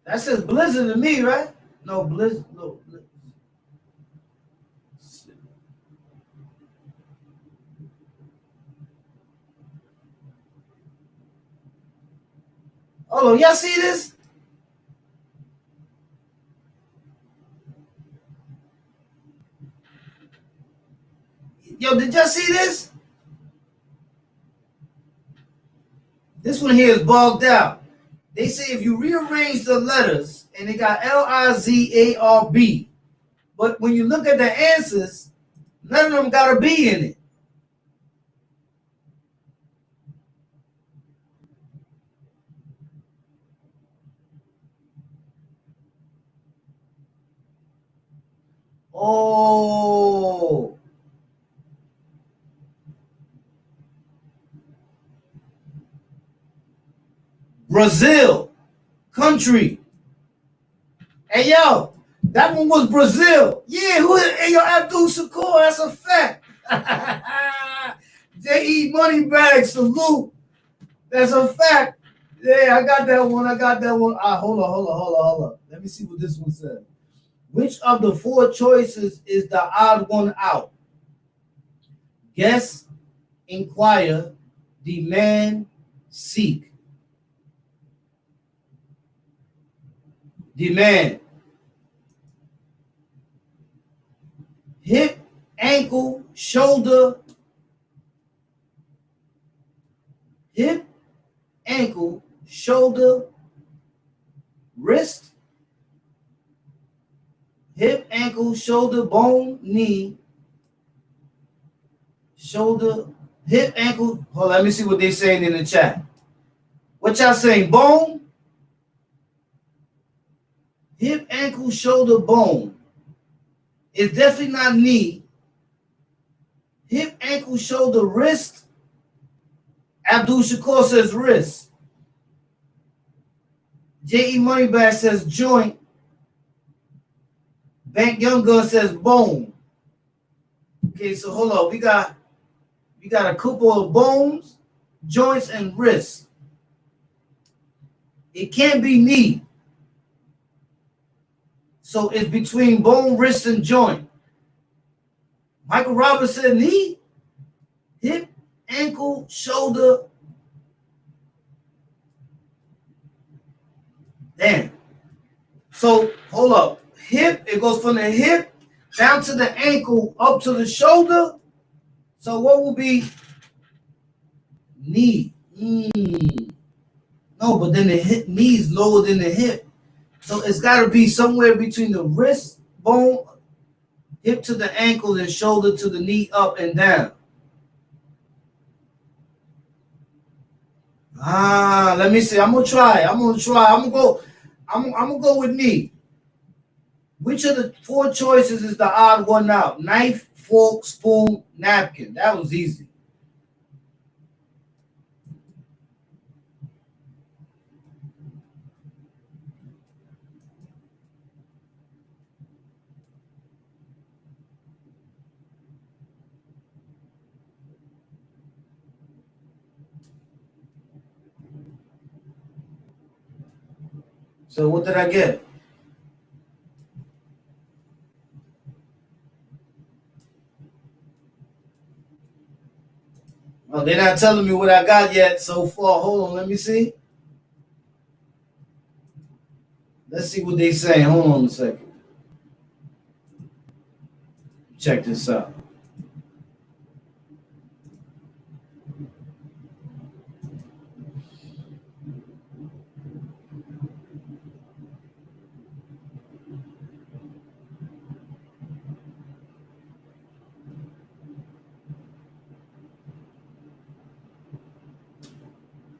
That says blizzard to me, right? No, blizzard. No. Hold on, y'all see this? Yo, did y'all see this? This one here is bogged out. They say if you rearrange the letters and they got Lizarb. But when you look at the answers, none of them got a B in it. Oh. Brazil. Country. Hey, yo, that one was Brazil. Yeah, hey, yo, Abdul Shakur, that's a fact. J.E. Moneybag, salute. That's a fact. Yeah, I got that one. Hold on. Let me see what this one says. Which of the four choices is the odd one out? Guess, inquire, demand, seek. Demand. Hip, ankle, shoulder. Hip, ankle, shoulder, wrist. Hip, ankle, shoulder, bone, knee. Shoulder, hip, ankle. Hold on, let me see what they're saying in the chat. What y'all saying? Bone? Hip, ankle, shoulder, bone. It's definitely not knee. Hip, ankle, shoulder, wrist. Abdul Shakur says wrist. J.E. Moneybag says joint. Bank Young Gun says bone. Okay, so hold on. We got a couple of bones, joints, and wrists. It can't be knee. So it's between bone, wrist, and joint. Michael Roberts said knee, hip, ankle, shoulder. Damn. So hold up. Hip, it goes from the hip down to the ankle, up to the shoulder. So what will be knee? No, but then the hip, knee is lower than the hip. So it's got to be somewhere between the wrist bone, hip to the ankle, and shoulder to the knee, up and down. Let me see. I'm gonna try. I'm gonna go with knee. Which of the four choices is the odd one out? Knife, fork, spoon, napkin. That was easy. So what did I get? Well, they're not telling me what I got yet so far. Hold on, let me see. Let's see what they saying. Hold on a second. Check this out.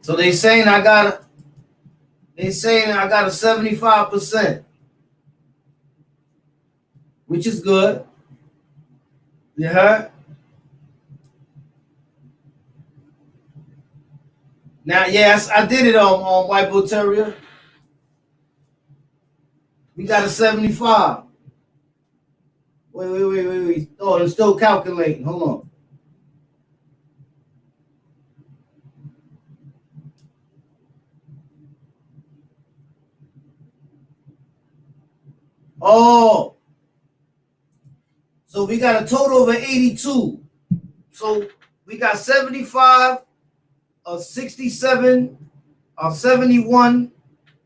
So they saying I got a 75%, which is good. You heard? Now, yes, I did it on White Bull Terrier. We got a 75. Wait. Oh, it's still calculating. Hold on. Oh, so we got a total of an 82. So we got 75, a 67, a 71,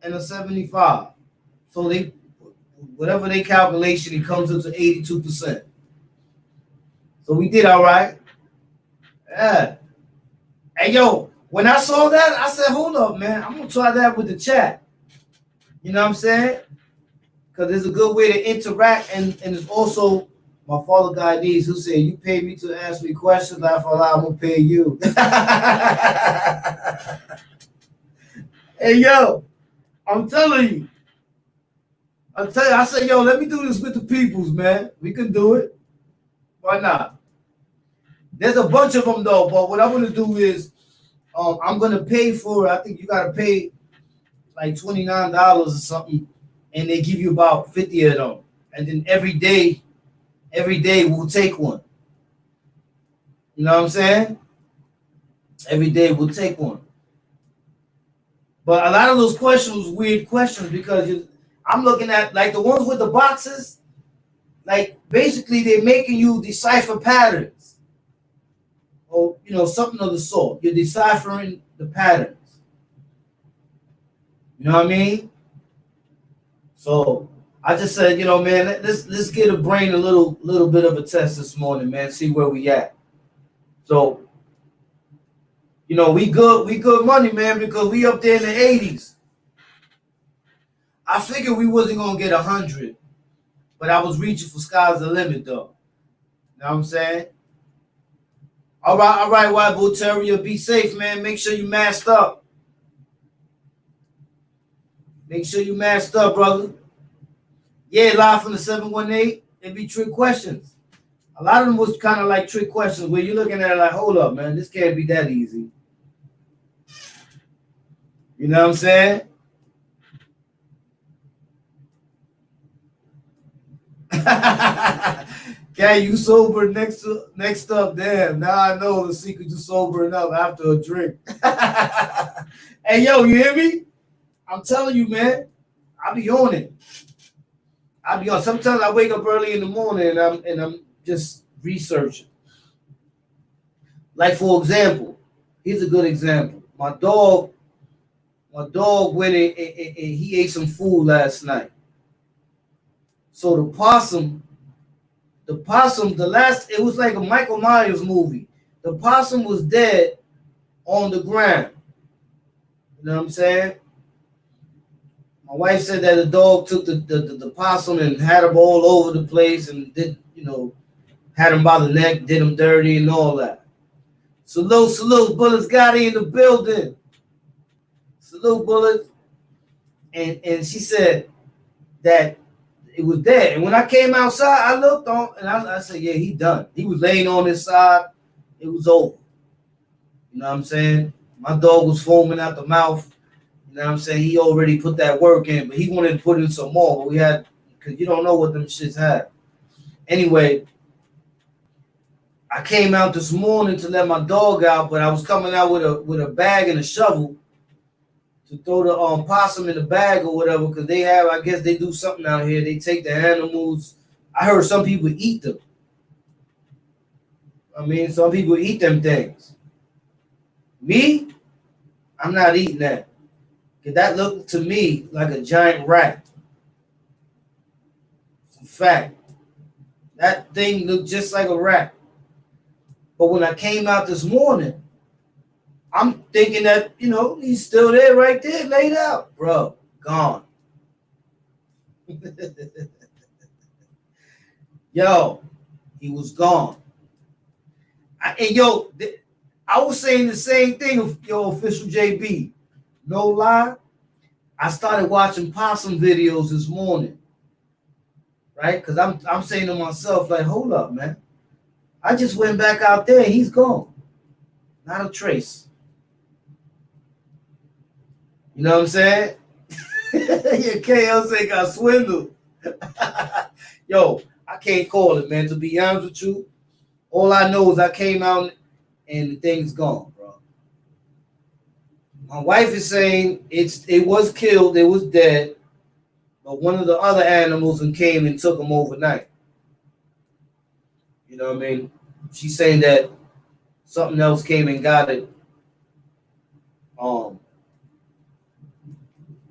and a 75. So they, whatever they calculation, it comes up to 82%. So we did all right. Yeah. Hey, yo, when I saw that, I said, hold up, man. I'm going to try that with the chat. You know what I'm saying? because it's a good way to interact, and it's also my father guy needs who said you pay me to ask me questions, I feel like I'm gonna pay you. Hey yo, I'm telling you. I said, yo, let me do this with the peoples, man. We can do it. Why not? There's a bunch of them though, but what I'm gonna do is I'm gonna pay for it. I think you gotta pay like $29 or something, and they give you about 50 of them. And then every day we'll take one. You know what I'm saying? Every day we'll take one. But a lot of those questions was weird questions because I'm looking at like the ones with the boxes, like basically they're making you decipher patterns. Or something of the sort. You're deciphering the patterns. You know what I mean? So I just said, man, let's get a brain a little bit of a test this morning, man. See where we at. So, we good money, man, because we up there in the 80s. I figured we wasn't gonna get 100, but I was reaching for sky's the limit, though. You know what I'm saying? All right, White Bull Terrier, be safe, man. Make sure you masked up. Make sure you masked up, brother. Yeah, live from the 718. It'd be trick questions. A lot of them was kind of like trick questions where you're looking at it like, hold up, man, this can't be that easy. You know what I'm saying? Can you sober next up? Damn, now I know the secret to sobering up after a drink. Hey, yo, you hear me? I'm telling you, man, I be on it. Sometimes I wake up early in the morning and I'm just researching. Like, for example, here's a good example. My dog went and he ate some food last night. So the possum, it was like a Michael Myers movie. The possum was dead on the ground. You know what I'm saying? My wife said that the dog took the possum and had him all over the place and had him by the neck, did him dirty and all that. Salute, Bullets got in the building. Salute, Bullets. And she said that it was dead. And when I came outside, I looked on and I said, yeah, he done. He was laying on his side. It was over. You know what I'm saying? My dog was foaming out the mouth. You know what I'm saying? He already put that work in, but he wanted to put in some more. But we had, because you don't know what them shits had. Anyway, I came out this morning to let my dog out, but I was coming out with a bag and a shovel to throw the possum in the bag or whatever, because I guess they do something out here. They take the animals. I heard some people eat them. I mean, some people eat them things. Me, I'm not eating that. Because that looked to me like a giant rat. It's a fact. That thing looked just like a rat. But when I came out this morning, I'm thinking that, he's still there right there, laid out. Bro, gone. Yo, he was gone. I was saying the same thing of your official JB. No lie, I started watching possum videos this morning, right? Because I'm saying to myself, like, hold up, man. I just went back out there and he's gone. Not a trace. You know what I'm saying? Your KLC got swindled. Yo, I can't call it, man. To be honest with you, all I know is I came out and the thing's gone, bro. My wife is saying it was killed, it was dead, but one of the other animals came and took him overnight. You know what I mean? She's saying that something else came and got it.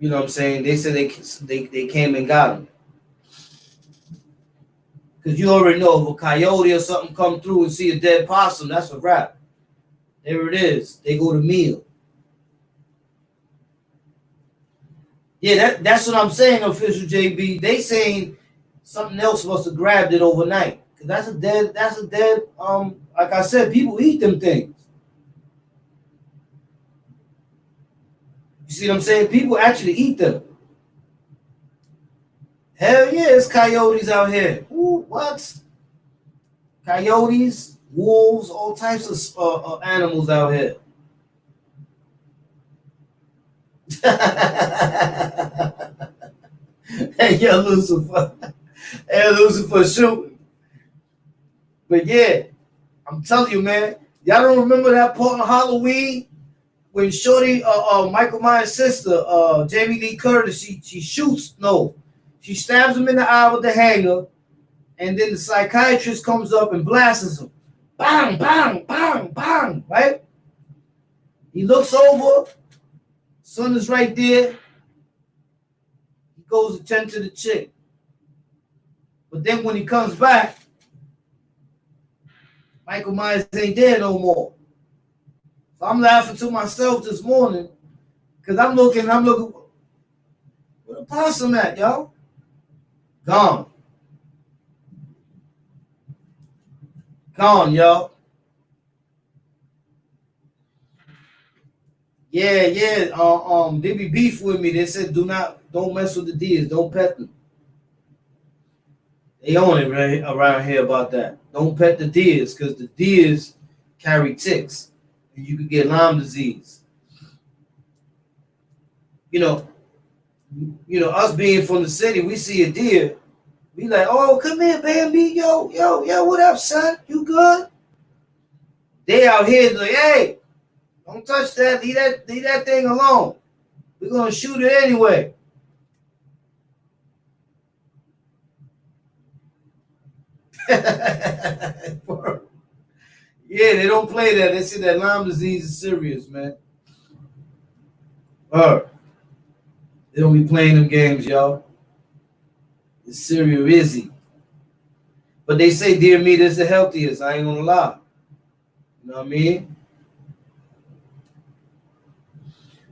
You know what I'm saying? They said they came and got him. Because you already know if a coyote or something come through and see a dead possum, that's a wrap. There it is. They go to meal. Yeah, that's what I'm saying, official JB. They saying something else must have grabbed it overnight. Cause that's a dead like I said, people eat them things. You see what I'm saying? People actually eat them. Hell yeah, it's coyotes out here. Ooh, what? Coyotes, wolves, all types of animals out here. Hey, yo, Lucifer. Hey, Lucifer shooting. But yeah, I'm telling you, man. Y'all don't remember that part on Halloween when Shorty, Michael Myers' sister, Jamie Lee Curtis, she shoots. No, she stabs him in the eye with the hanger, and then the psychiatrist comes up and blasts him. Bang, bang, bang, bang. Right? He looks over. Son is right there. He goes to tend to the chick. But then when he comes back, Michael Myers ain't there no more. So I'm laughing to myself this morning because I'm looking, where the possum at, y'all? Gone. Gone, y'all. Yeah. They be beef with me. They said don't mess with the deers, don't pet them. They own it right around here about that. Don't pet the deers because the deers carry ticks and you could get Lyme disease. You know, us being from the city, we see a deer, we like, oh, come here, Bambi, yo, what up, son? You good? They out here like, hey, don't touch that, leave that thing alone. We're gonna shoot it anyway. Yeah, they don't play that. They say that Lyme disease is serious, man. They don't be playing them games, y'all. It's serious, easy. But they say deer meat is the healthiest. I ain't gonna lie. You know what I mean?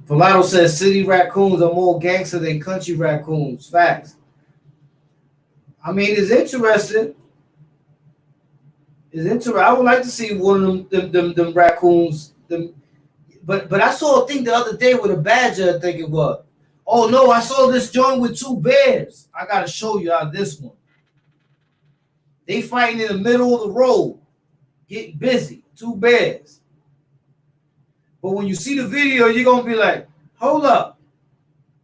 Pilato says city raccoons are more gangster than country raccoons. Facts. I mean, it's interesting. It's interesting. I would like to see one of them raccoons. But I saw a thing the other day with a badger, I think it was. Oh no, I saw this joint with two bears. I gotta show you how this one. They fighting in the middle of the road, getting busy. Two bears. But when you see the video, you're gonna be like, hold up,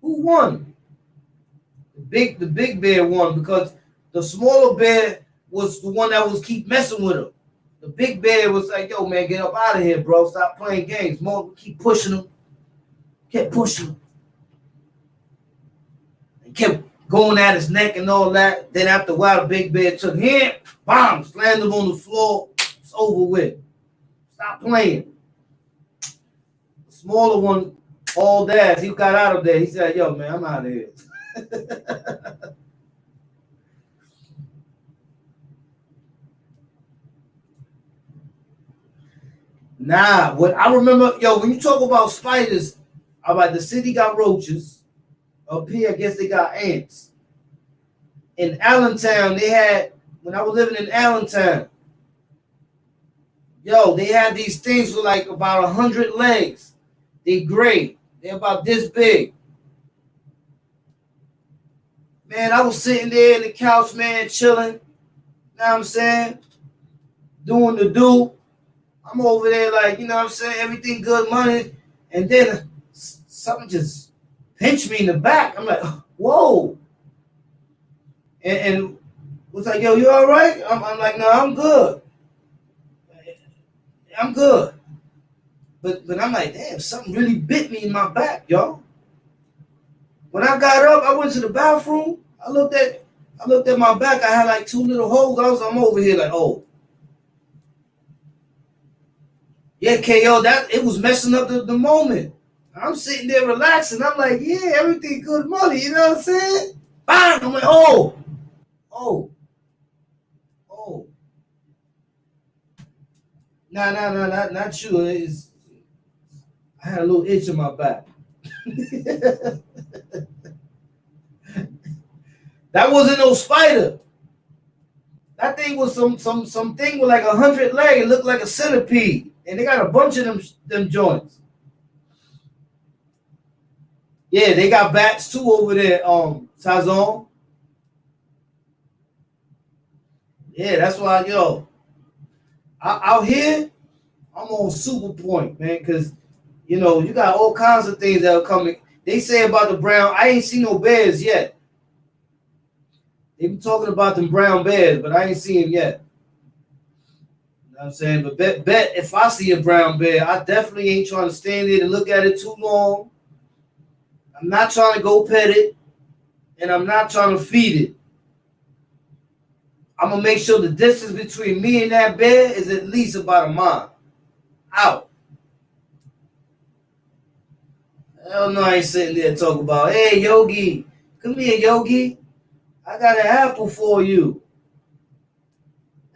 who won? The big bear won because the smaller bear was the one that was keep messing with him. The big bear was like, yo, man, get up out of here, bro. Stop playing games. More keep pushing him. Kept pushing him. And kept going at his neck and all that. Then after a while, the big bear took him, bomb, slammed him on the floor. It's over with. Stop playing. The smaller one, all that, he got out of there. He said, yo, man, I'm out of here. Nah, what I remember, yo, when you talk about spiders, about the city got roaches. Up here, I guess they got ants. In Allentown, they had, when I was living in Allentown, yo, they had these things with like about 100 legs. They gray. They're about this big. Man, I was sitting there in the couch, man, chilling. You know what I'm saying? Doing the do. I'm over there like, you know what I'm saying? Everything good money. And then something just pinched me in the back. I'm like, whoa. And was like, yo, you all right? I'm like, no, I'm good. I'm good. But I'm like, damn, something really bit me in my back, y'all. When I got up, I went to the bathroom. I looked at my back. I had like two little holes. I'm over here like, oh. Yeah, KO, that it was messing up the moment. I'm sitting there relaxing. I'm like, yeah, everything good money. You know what I'm saying? Bang! I'm like, oh. Nah, not you. I had a little itch in my back. That wasn't no spider. That thing was some thing with like 100 legs. It looked like a centipede, and they got a bunch of them joints. Yeah, they got bats too over there. Sazon. Yeah, that's why out here I'm on super point, man, because you got all kinds of things that are coming. They say about the brown. I ain't seen no bears yet. They be talking about them brown bears, but I ain't seen them yet. You know what I'm saying? But bet if I see a brown bear, I definitely ain't trying to stand there and look at it too long. I'm not trying to go pet it, and I'm not trying to feed it. I'm gonna make sure the distance between me and that bear is at least about a mile. Out. Hell no, I ain't sitting there talking about, hey, Yogi, come here, Yogi. I got an apple for you.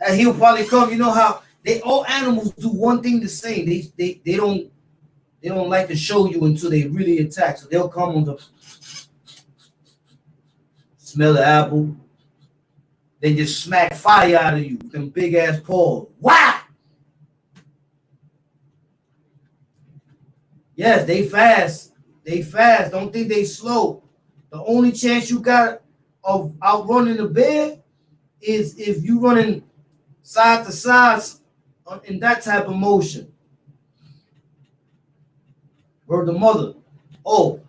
And he'll probably come. You know how all animals do one thing the same. They don't like to show you until they really attack. So they'll come on the smell the apple. They just smack fire out of you with them big ass paws. Wow! Yes, they fast. They fast. Don't think they slow. The only chance you got of outrunning the bear is if you running side to side in that type of motion. Word the mother. Oh,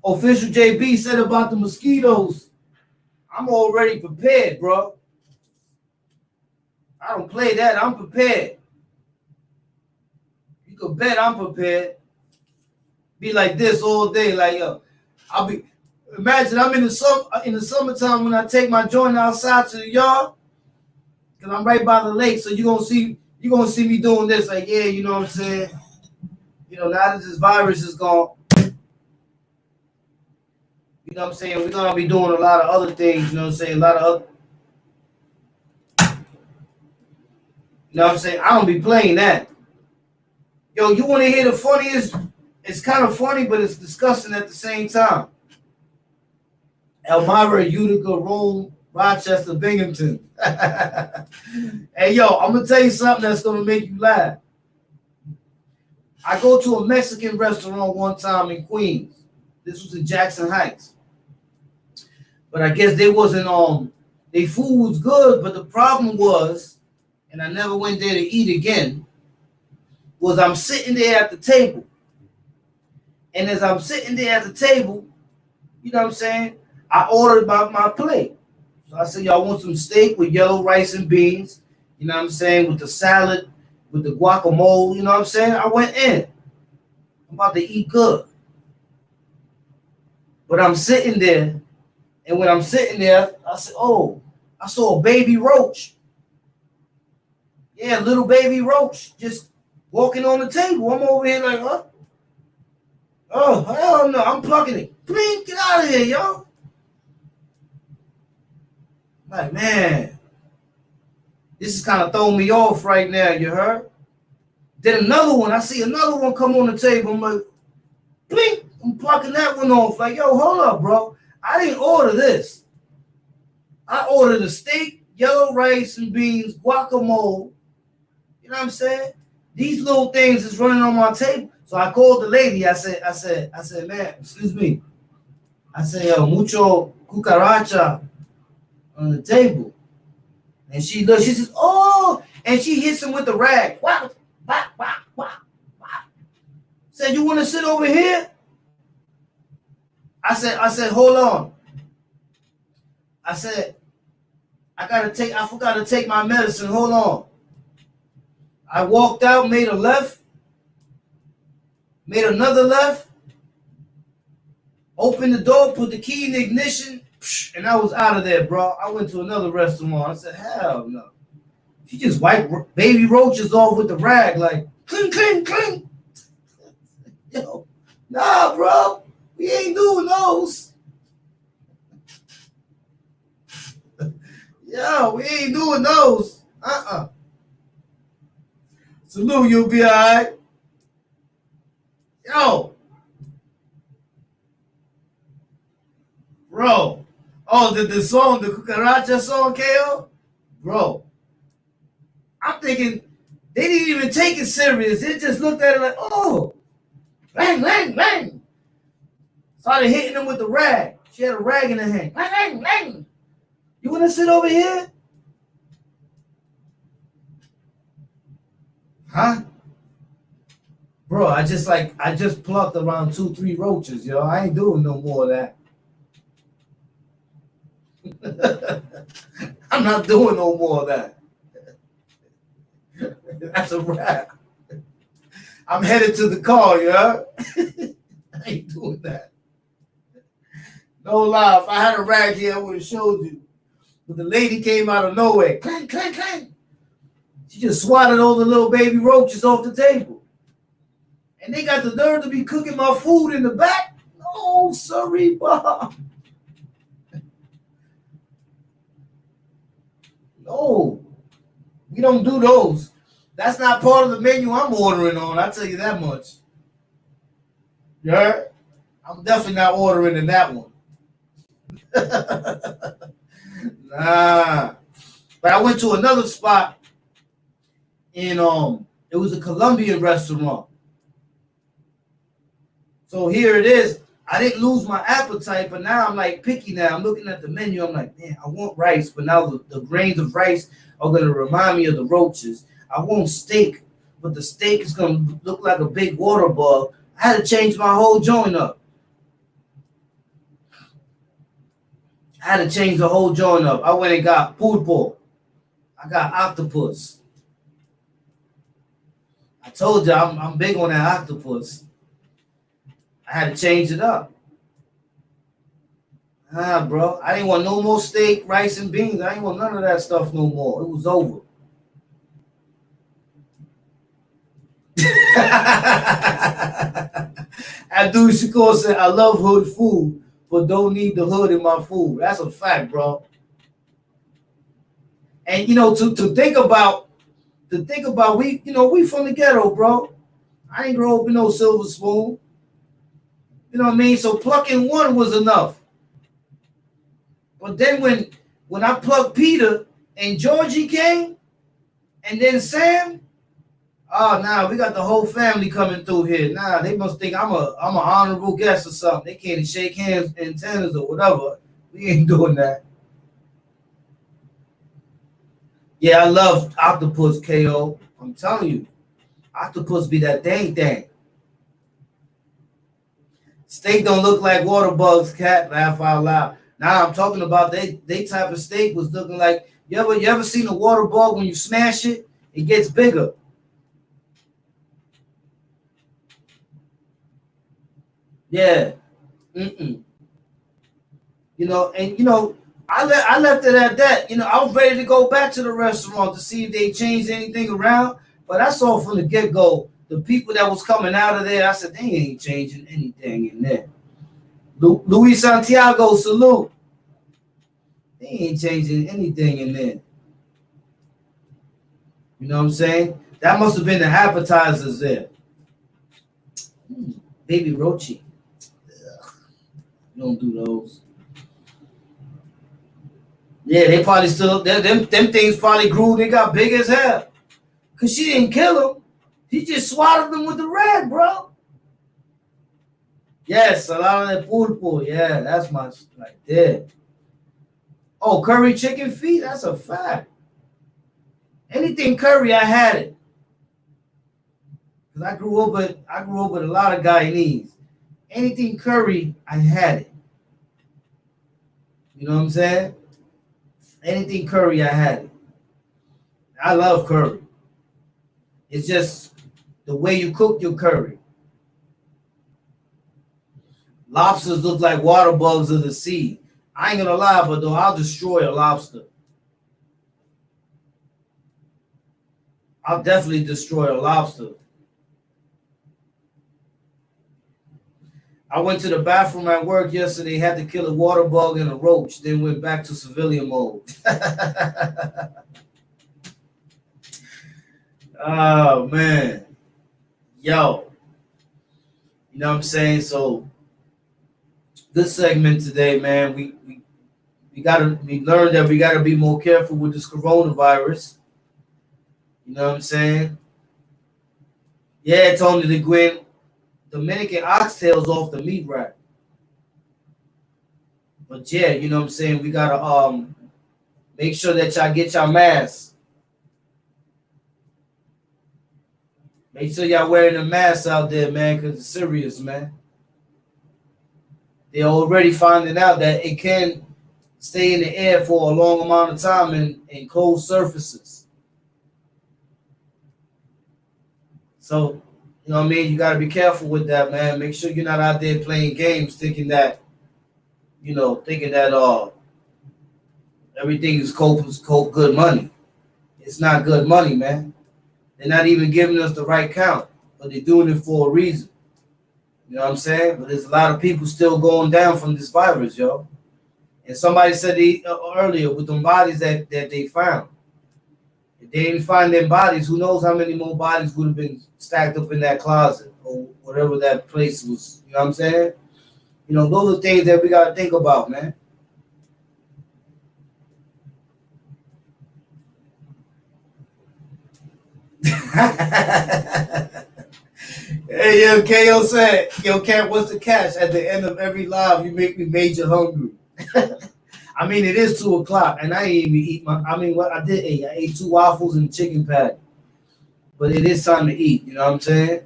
official JB said about the mosquitoes. I'm already prepared, bro. I don't play that. I'm prepared. You can bet I'm prepared. Be like this all day, like yo. Imagine I'm in the summertime when I take my joint outside to the yard, cause I'm right by the lake. So you're gonna see me doing this, like yeah, you know what I'm saying. Now that this virus is gone, you know what I'm saying. We're gonna be doing a lot of other things. You know what I'm saying. A lot of other. You know what I'm saying. I don't be playing that. Yo, you want to hear the funniest? It's kind of funny, but it's disgusting at the same time. Elmira, Utica, Rome, Rochester, Binghamton. Hey, yo, I'm going to tell you something that's going to make you laugh. I go to a Mexican restaurant one time in Queens. This was in Jackson Heights. But I guess they wasn't, their food was good, but the problem was, and I never went there to eat again, was I'm sitting there at the table. And as I'm sitting there at the table, you know what I'm saying, I ordered my plate. So I said, y'all want some steak with yellow rice and beans, you know what I'm saying, with the salad, with the guacamole, you know what I'm saying? I went in. I'm about to eat good. But I'm sitting there, and when I'm sitting there, I said, oh, I saw a baby roach. Yeah, little baby roach just walking on the table. I'm over here like, huh? Oh, hell no, I'm plucking it. Please get out of here, yo. Like, man, this is kind of throwing me off right now, you heard? Then another one, I see another one come on the table. I'm like, blink, I'm plucking that one off. Like, yo, hold up, bro. I didn't order this. I ordered a steak, yellow rice and beans, guacamole. You know what I'm saying? These little things is running on my table. So I called the lady. I said, man, excuse me. I said, mucho cucaracha on the table. And she looks, she says, oh, and she hits him with the rag. Wow, wow, wow, wow, wow. Said, you want to sit over here? I said, hold on. I said, I forgot to take my medicine. Hold on. I walked out, made a left, made another left, opened the door, put the key in the ignition, and I was out of there, bro. I went to another restaurant. I said, hell no. She just wiped baby roaches off with the rag, like, cling, cling, cling. Yo, nah, bro. We ain't doing those. Yo, we ain't doing those. Salute, you'll be all right. Yo. Bro. Oh, the song, the Cucaracha song, KO? Bro, I'm thinking they didn't even take it serious. They just looked at it like, oh, bang, bang, bang. Started hitting him with the rag. She had a rag in her hand. Bang, bang, bang. You want to sit over here? Huh? Bro, I just plucked around 2-3 roaches, yo. I ain't doing no more of that. I'm not doing no more of that. That's a wrap. I'm headed to the car, yo. I ain't doing that. No lie. If I had a rag here, I would have showed you. But the lady came out of nowhere. Clang, clang, clang. She just swatted all the little baby roaches off the table. And they got the nerve to be cooking my food in the back? No, sorry, Bob. No, we don't do those. That's not part of the menu I'm ordering on. I'll tell you that much. You heard? I'm definitely not ordering in that one. Nah. But I went to another spot in it was a Colombian restaurant. So here it is. I didn't lose my appetite, but now I'm like picky now. I'm looking at the menu. I'm like, man, I want rice, but now the grains of rice are going to remind me of the roaches. I want steak, but the steak is going to look like a big water bug. I had to change my whole joint up. I had to change the whole joint up. I went and got pulpo. I got octopus. I told you I'm big on that octopus. I had to change it up. Bro, I didn't want no more steak, rice, and beans. I didn't want none of that stuff no more. It was over. Abdul Shakur said, I love hood food, but don't need the hood in my food. That's a fact, bro. And to think about we from the ghetto, bro. I ain't grow up in no silver spoon. You know what I mean? So plucking one was enough. But then when I plucked Peter and Georgie came, and then Sam, we got the whole family coming through here. They must think I'm an honorable guest or something. They can't shake hands in tennis or whatever. We ain't doing that. Yeah, I love octopus, KO. I'm telling you, octopus be that dang thing. Steak don't look like water bugs, cat. Laugh out loud. Now I'm talking about they type of steak was looking like you ever seen a water bug when you smash it, it gets bigger. Yeah. I left it at that. I was ready to go back to the restaurant to see if they changed anything around, but I saw from the get-go the people that was coming out of there. I said they ain't changing anything in there. Luis Santiago, salute. They ain't changing anything in there. You know what I'm saying? That must have been the appetizers there. Baby Rochi. You don't do those. Yeah, they probably still, them things probably grew. They got big as hell. Because she didn't kill them. She just swatted them with the rag, bro. Yes, a lot of that pulpo. Yeah, that's my right there. Oh, curry chicken feet? That's a fact. Anything curry, I had it. Because I grew up with a lot of Guyanese. Anything curry, I had it. You know what I'm saying? Anything curry, I had it. I love curry. It's just the way you cook your curry. Lobsters look like water bugs of the sea. I ain't gonna lie, but though I'll destroy a lobster. I'll definitely destroy a lobster. I went to the bathroom at work yesterday, had to kill a water bug and a roach, then went back to civilian mode. Oh, man. Yo. You know what I'm saying? So, good segment today, man. We we learned that we gotta be more careful with this coronavirus. You know what I'm saying? Yeah, Tony the Gwen, Dominican oxtails off the meat rack. But yeah, you know what I'm saying? We gotta make sure that y'all get your masks. Make sure y'all wearing the masks out there, man, because it's serious, man. They're already finding out that it can stay in the air for a long amount of time in closed surfaces. So, you know what I mean? You got to be careful with that, man. Make sure you're not out there playing games thinking that everything is good money. It's not good money, man. They're not even giving us the right count, but they're doing it for a reason. You know what I'm saying? But there's a lot of people still going down from this virus, yo. And somebody said earlier with them bodies that they found. If they didn't find them bodies, who knows how many more bodies would have been stacked up in that closet or whatever that place was. You know what I'm saying? You know, those are things that we got to think about, man. Hey, yo, KO said, yo, Cat, what's the catch? At the end of every live, you make me major hungry. I mean, it is 2 o'clock, and I ain't even eat what I did eat. I ate 2 waffles and chicken patty. But it is time to eat, you know what I'm saying?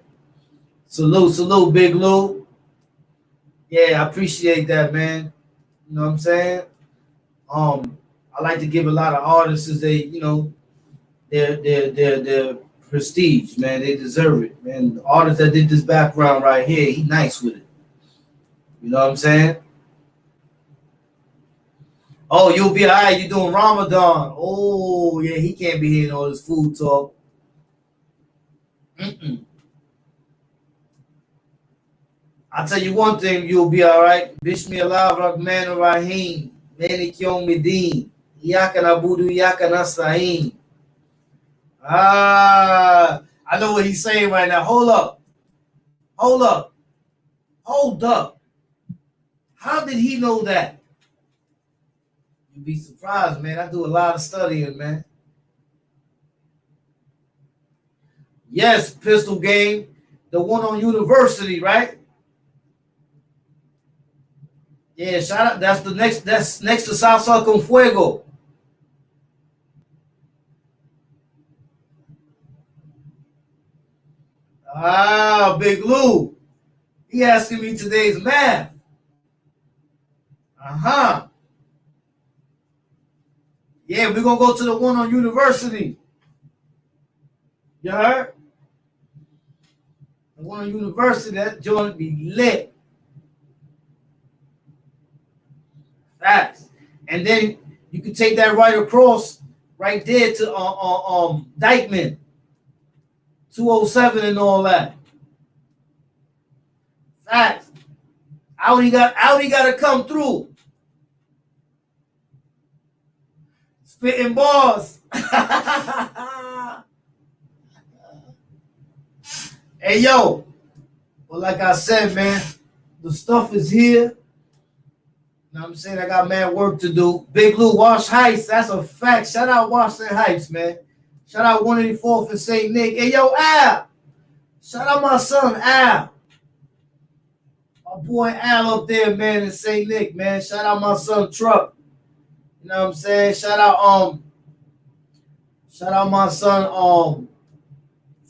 Salute, Big Lou. Yeah, I appreciate that, man. You know what I'm saying? I like to give a lot of artists their prestige, man. They deserve it, man. The artist that did this background right here, he nice with it. You know what I'm saying? Oh, you'll be all right. You doing Ramadan. Oh, yeah, he can't be hearing all this food talk. I'll tell you one thing, you'll be all right. Bismillah Rahman Rahim. Malik Yom Medin. Iyaka Nabudu, Iyaka Nasta'in. I know what he's saying right now. Hold up. How did he know that? You'd be surprised, man. I do a lot of studying, man. Yes, Pistol Game. The one on University, right? Yeah, shout out. That's next to Salsa con Fuego. Big Lou. He asking me today's math. Yeah, we're gonna go to the one on University. You heard? The one on University, that joint be lit. Facts. And then you can take that right across, right there to Dykeman, 207 and all that. Facts. Audi got to come through. Spitting bars. Hey, yo. Well, like I said, man, the stuff is here. You know what I'm saying? I got mad work to do. Big Lou, Wash Heights. That's a fact. Shout out Washington Heights, man. Shout out 184th and St. Nick. Hey, yo, Al. Shout out my son, Al. My boy Al up there, man, in St. Nick, man. Shout out my son, Truck. You know what I'm saying? Shout out my son,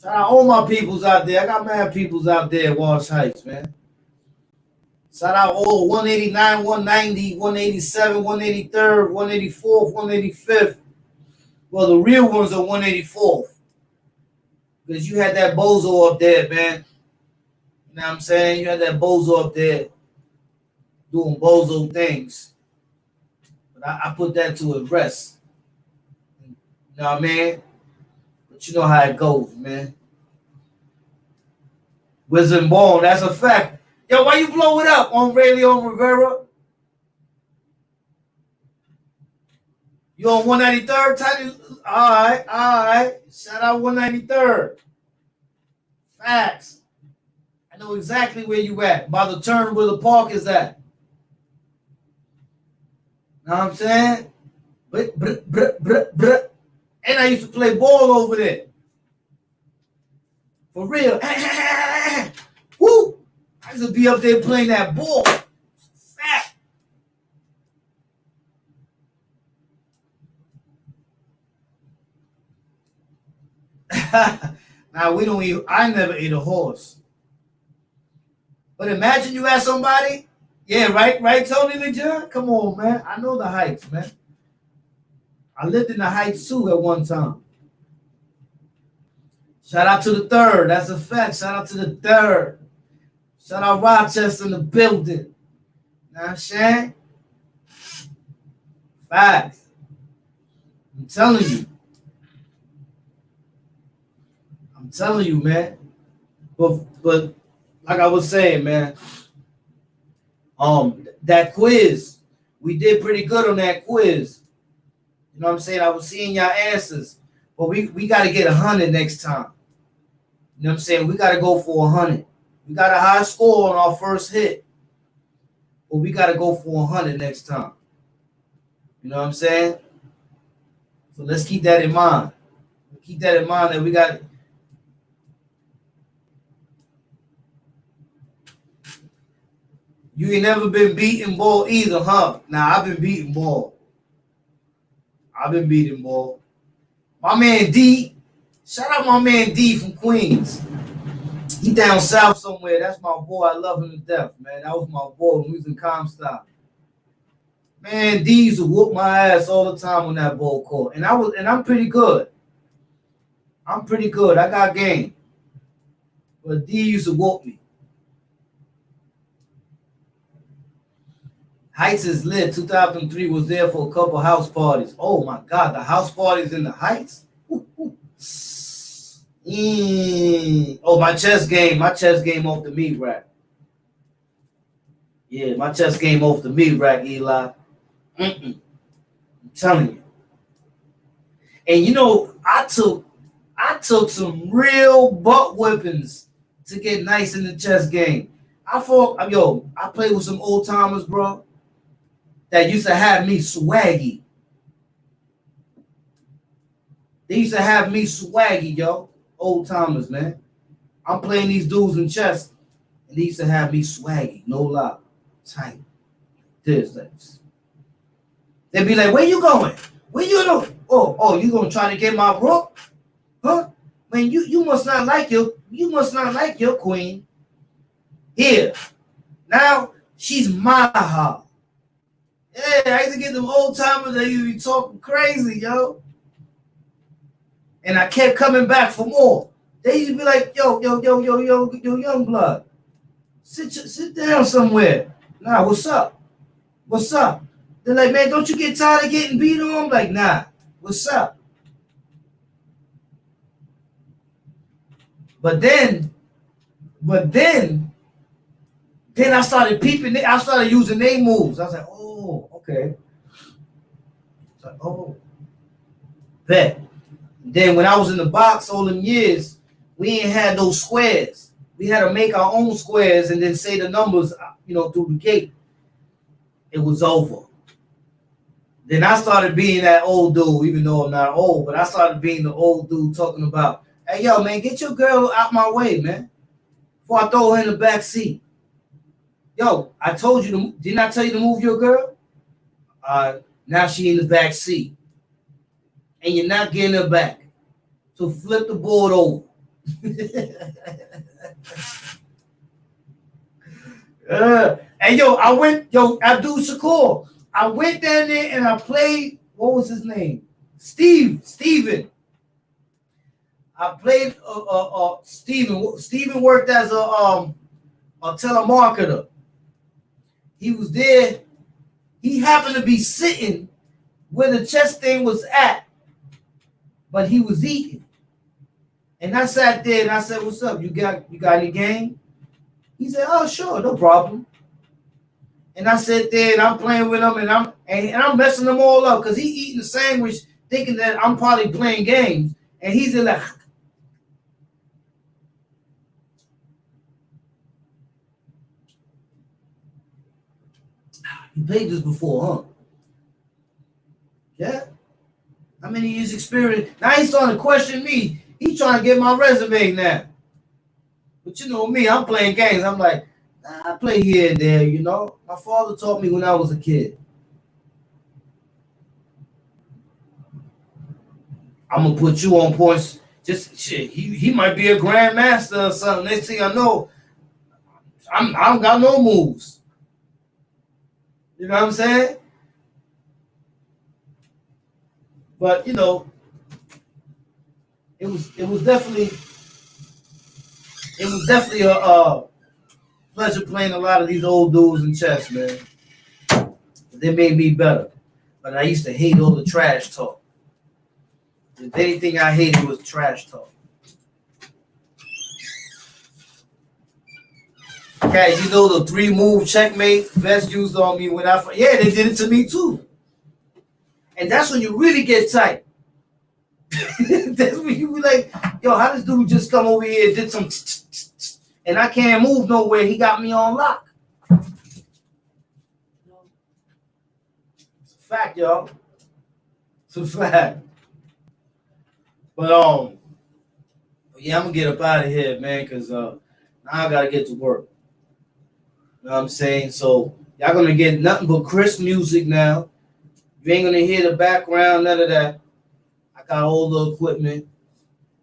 shout out all my peoples out there. I got mad peoples out there at Wash Heights, man. Shout out all 189, 190, 187, 183rd, 184th, 185th. Well, the real ones are 184th. Because you had that bozo up there, man. You know what I'm saying? You had that bozo up there doing bozo things. But I put that to rest. You know what I mean? But you know how it goes, man. Wizard Bone, that's a fact. Yo, why you blow it up on Ray Leon Rivera? You on 193rd? Tiny? All right. Shout out 193rd. Facts. I know exactly where you at. By the turn where the park is at. Know what I'm saying? And I used to play ball over there. For real. Woo! I used to be up there playing that ball. Fat. Now we don't eat. I never ate a horse. But imagine you had somebody. Yeah, right, Tony and John? Come on, man. I know the Heights, man. I lived in the Heights too at one time. Shout out to the third. That's a fact. Shout out to the third. Shout out Rochester in the building. Know what I'm saying? Facts. I'm telling you. I'm telling you, man. But like I was saying, man, that quiz, we did pretty good on that quiz. You know what I'm saying? I was seeing your answers. But we got to get 100 next time. You know what I'm saying? We got to go for 100. We got a high score on our first hit. But we got to go for 100 next time. You know what I'm saying? So let's keep that in mind. Keep that in mind that we got. You ain't never been beating ball either, huh? Nah, I've been beating ball. I've been beating ball. My man D, shout out my man D from Queens. He down south somewhere. That's my boy. I love him to death, man. That was my boy when we was in Comstock. Man, D used to whoop my ass all the time on that ball court. And I'm pretty good. I'm pretty good. I got game. But D used to whoop me. Heights is lit. 2003 was there for a couple house parties. Oh my God, the house parties in the Heights. Ooh, ooh. Oh, my chess game off the meat rack. Yeah, my chess game off the meat rack, Eli. I'm telling you. And you know, I took some real butt whippings to get nice in the chess game. I played with some old timers, bro, that used to have me swaggy. They used to have me swaggy, yo. Old timers, man. I'm playing these dudes in chess, and they used to have me swaggy, no lie. Tight. This. They'd be like, where you going? Where you going? Oh, you gonna try to get my rook? Huh? Man, you must not like your queen. Here. Now she's my. Yeah, I used to get them old timers that used to be talking crazy, yo. And I kept coming back for more. They used to be like, yo, young blood. Sit down somewhere. Nah, what's up? What's up? They're like, man, don't you get tired of getting beat on? I'm like, nah, what's up? But then I started peeping. I started using their moves. I was like, oh, okay. It's like, oh, bet. Then when I was in the box all them years, we ain't had those squares. We had to make our own squares and then say the numbers, through the gate. It was over. Then I started being that old dude, even though I'm not old, but I started being the old dude talking about, hey, yo, man, get your girl out my way, man, before I throw her in the back seat. Yo, I told you, didn't I tell you to move your girl? Now she in the back seat. And you're not getting her back. So flip the board over. And Abdul Shakur. I went down there and I played, what was his name? Steven. I played Steven. Steven worked as a telemarketer. He was there. He happened to be sitting where the chess thing was at, but he was eating. And I sat there and I said, what's up? You got any game? He said, oh, sure, no problem. And I sat there and I'm playing with him and I'm messing them all up because he eating the sandwich thinking that I'm probably playing games. And he's like, you played this before, huh? Yeah. How many years experience? Now he's starting to question me. He trying to get my resume now. But you know me, I'm playing games. I'm like, nah, I play here and there, you know. My father taught me when I was a kid. I'm gonna put you on points. Just shit, he might be a grandmaster or something. Next thing I know, I don't got no moves. You know what I'm saying? But you know, it was definitely a pleasure playing a lot of these old dudes in chess, man. They made me better. But I used to hate all the trash talk. If anything I hated was trash talk. Okay, you know the 3-move checkmate Vest used on me when yeah, they did it to me too. And that's when you really get tight. That's when you be like, yo, how this dude just come over here and did some and I can't move nowhere. He got me on lock. It's a fact, y'all. It's a fact. But yeah, I'm gonna get up out of here, man, because now I gotta get to work. You know what I'm saying? So y'all gonna get nothing but crisp music now. You ain't gonna hear the background, none of that. I got all the equipment.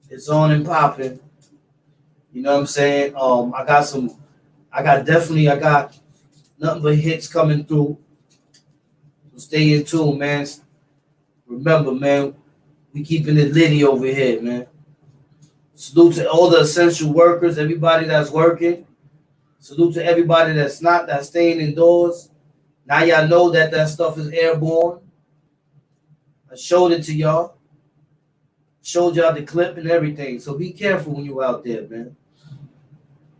It's on and popping. You know what I'm saying? I got nothing but hits coming through. So stay in tune, man. Remember, man, we keeping it litty over here, man. Salute to all the essential workers, everybody that's working. Salute to everybody that's staying indoors. Now y'all know that stuff is airborne. I showed it to y'all. Showed y'all the clip and everything. So be careful when you're out there, man.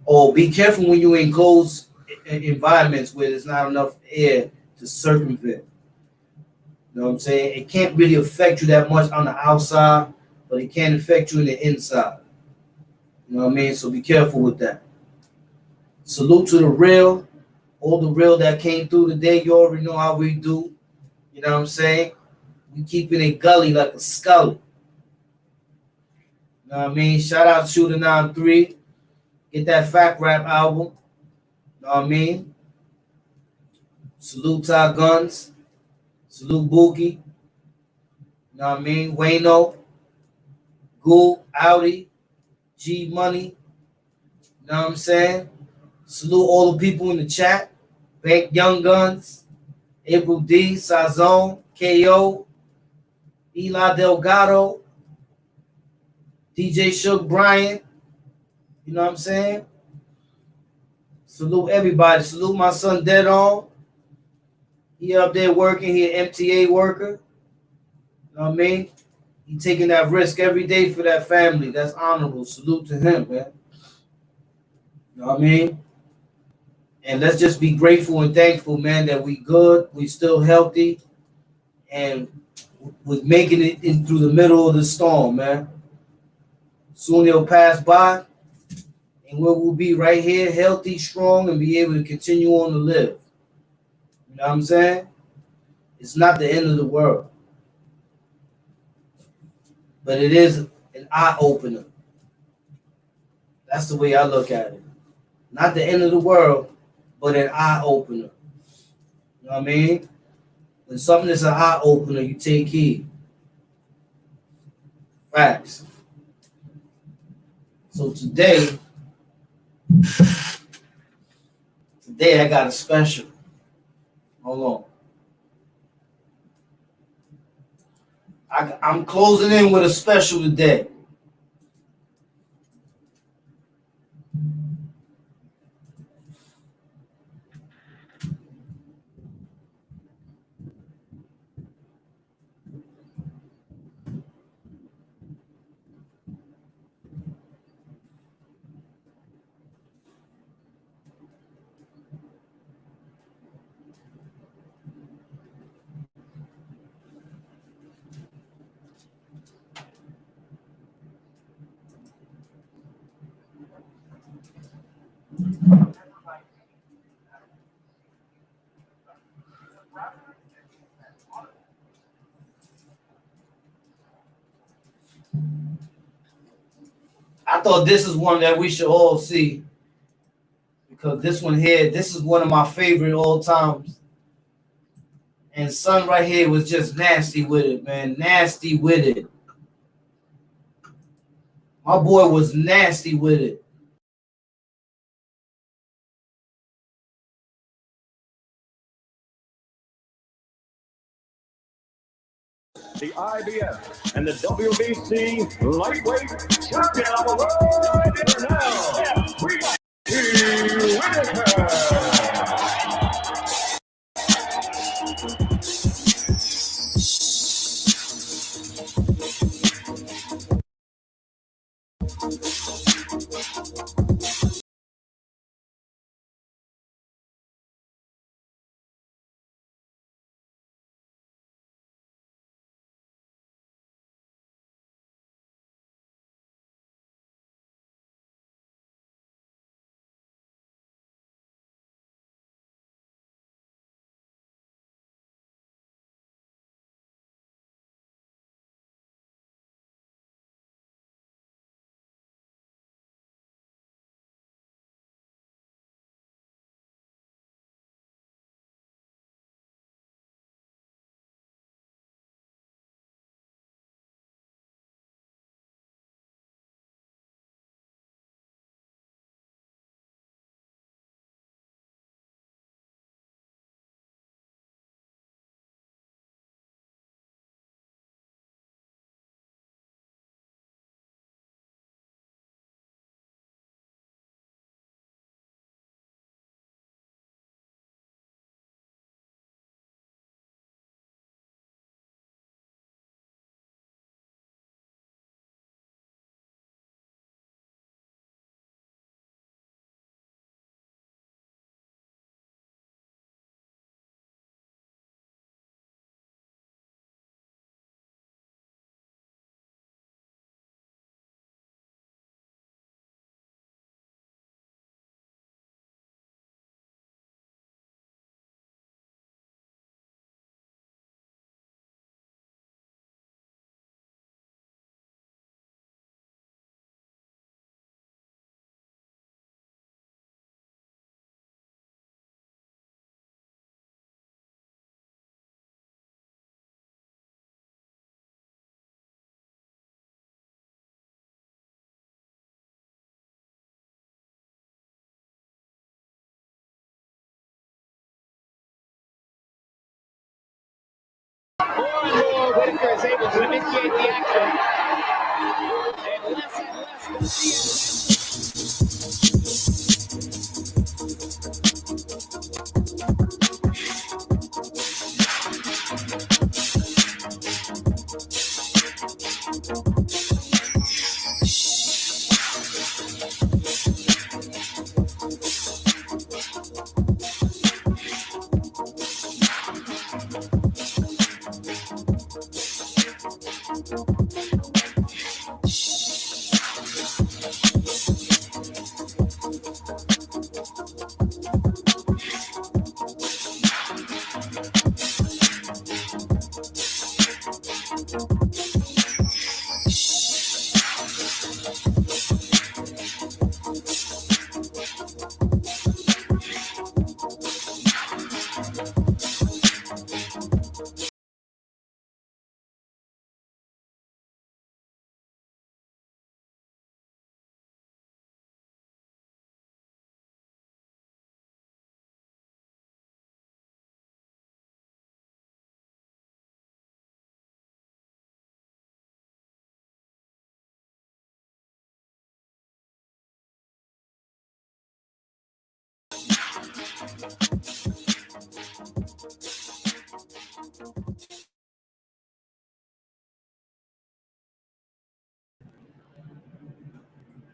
Or be careful when you're in closed environments where there's not enough air to circumvent. You know what I'm saying? It can't really affect you that much on the outside, but it can affect you in the inside. You know what I mean? So be careful with that. Salute to the real. All the real that came through today. You already know how we do. You know what I'm saying? We keeping it gully like a scully. You know what I mean? Shout out Shooter 93. Get that Fact Rap album. You know what I mean? Salute Ty Guns. Salute Bookie. You know what I mean? Wayno. Ghoul. Audi. G Money. You know what I'm saying? Salute all the people in the chat. Bank Young Guns. April D. Sazone. KO. Eli Delgado. DJ Shook Bryant. You know what I'm saying? Salute everybody. Salute my son Dead On. He up there working. He an MTA worker. You know what I mean? He taking that risk every day for that family. That's honorable. Salute to him, man. You know what I mean? And let's just be grateful and thankful, man, that we good, we still healthy, and we're making it in through the middle of the storm, man. Soon it'll pass by, and we'll be right here, healthy, strong, and be able to continue on to live. You know what I'm saying? It's not the end of the world, but it is an eye opener. That's the way I look at it. Not the end of the world, but an eye opener. You know what I mean? When something is an eye opener, you take heed. Facts. So today I got a special. Hold on. I'm closing in with a special today. I thought this is one that we should all see because this one here, this is one of my favorite all times. And son right here was just nasty with it, man. Nasty with it. My boy was nasty with it. The IBF and the WBC lightweight champion of the world now, wildkat. More and more, Whitaker is able to initiate the action. And less does he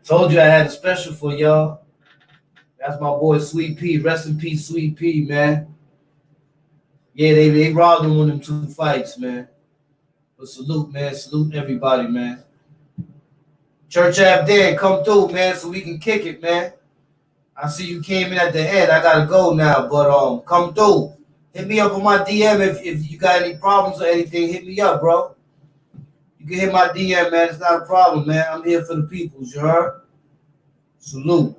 Told you I had a special for y'all. That's my boy Sweet Pea. Rest in peace, Sweet Pea, man. Yeah, they robbed him on them 2 fights, man. But salute, man. Salute everybody, man. Church Ave Dan, come through, man, so we can kick it, man. I see you came in at the end. I gotta go now, but come through. Hit me up on my DM if you got any problems or anything. Hit me up, bro. You You can hit my DM, man. It's not a problem, man. I'm here for the peoples, you heard? Salute.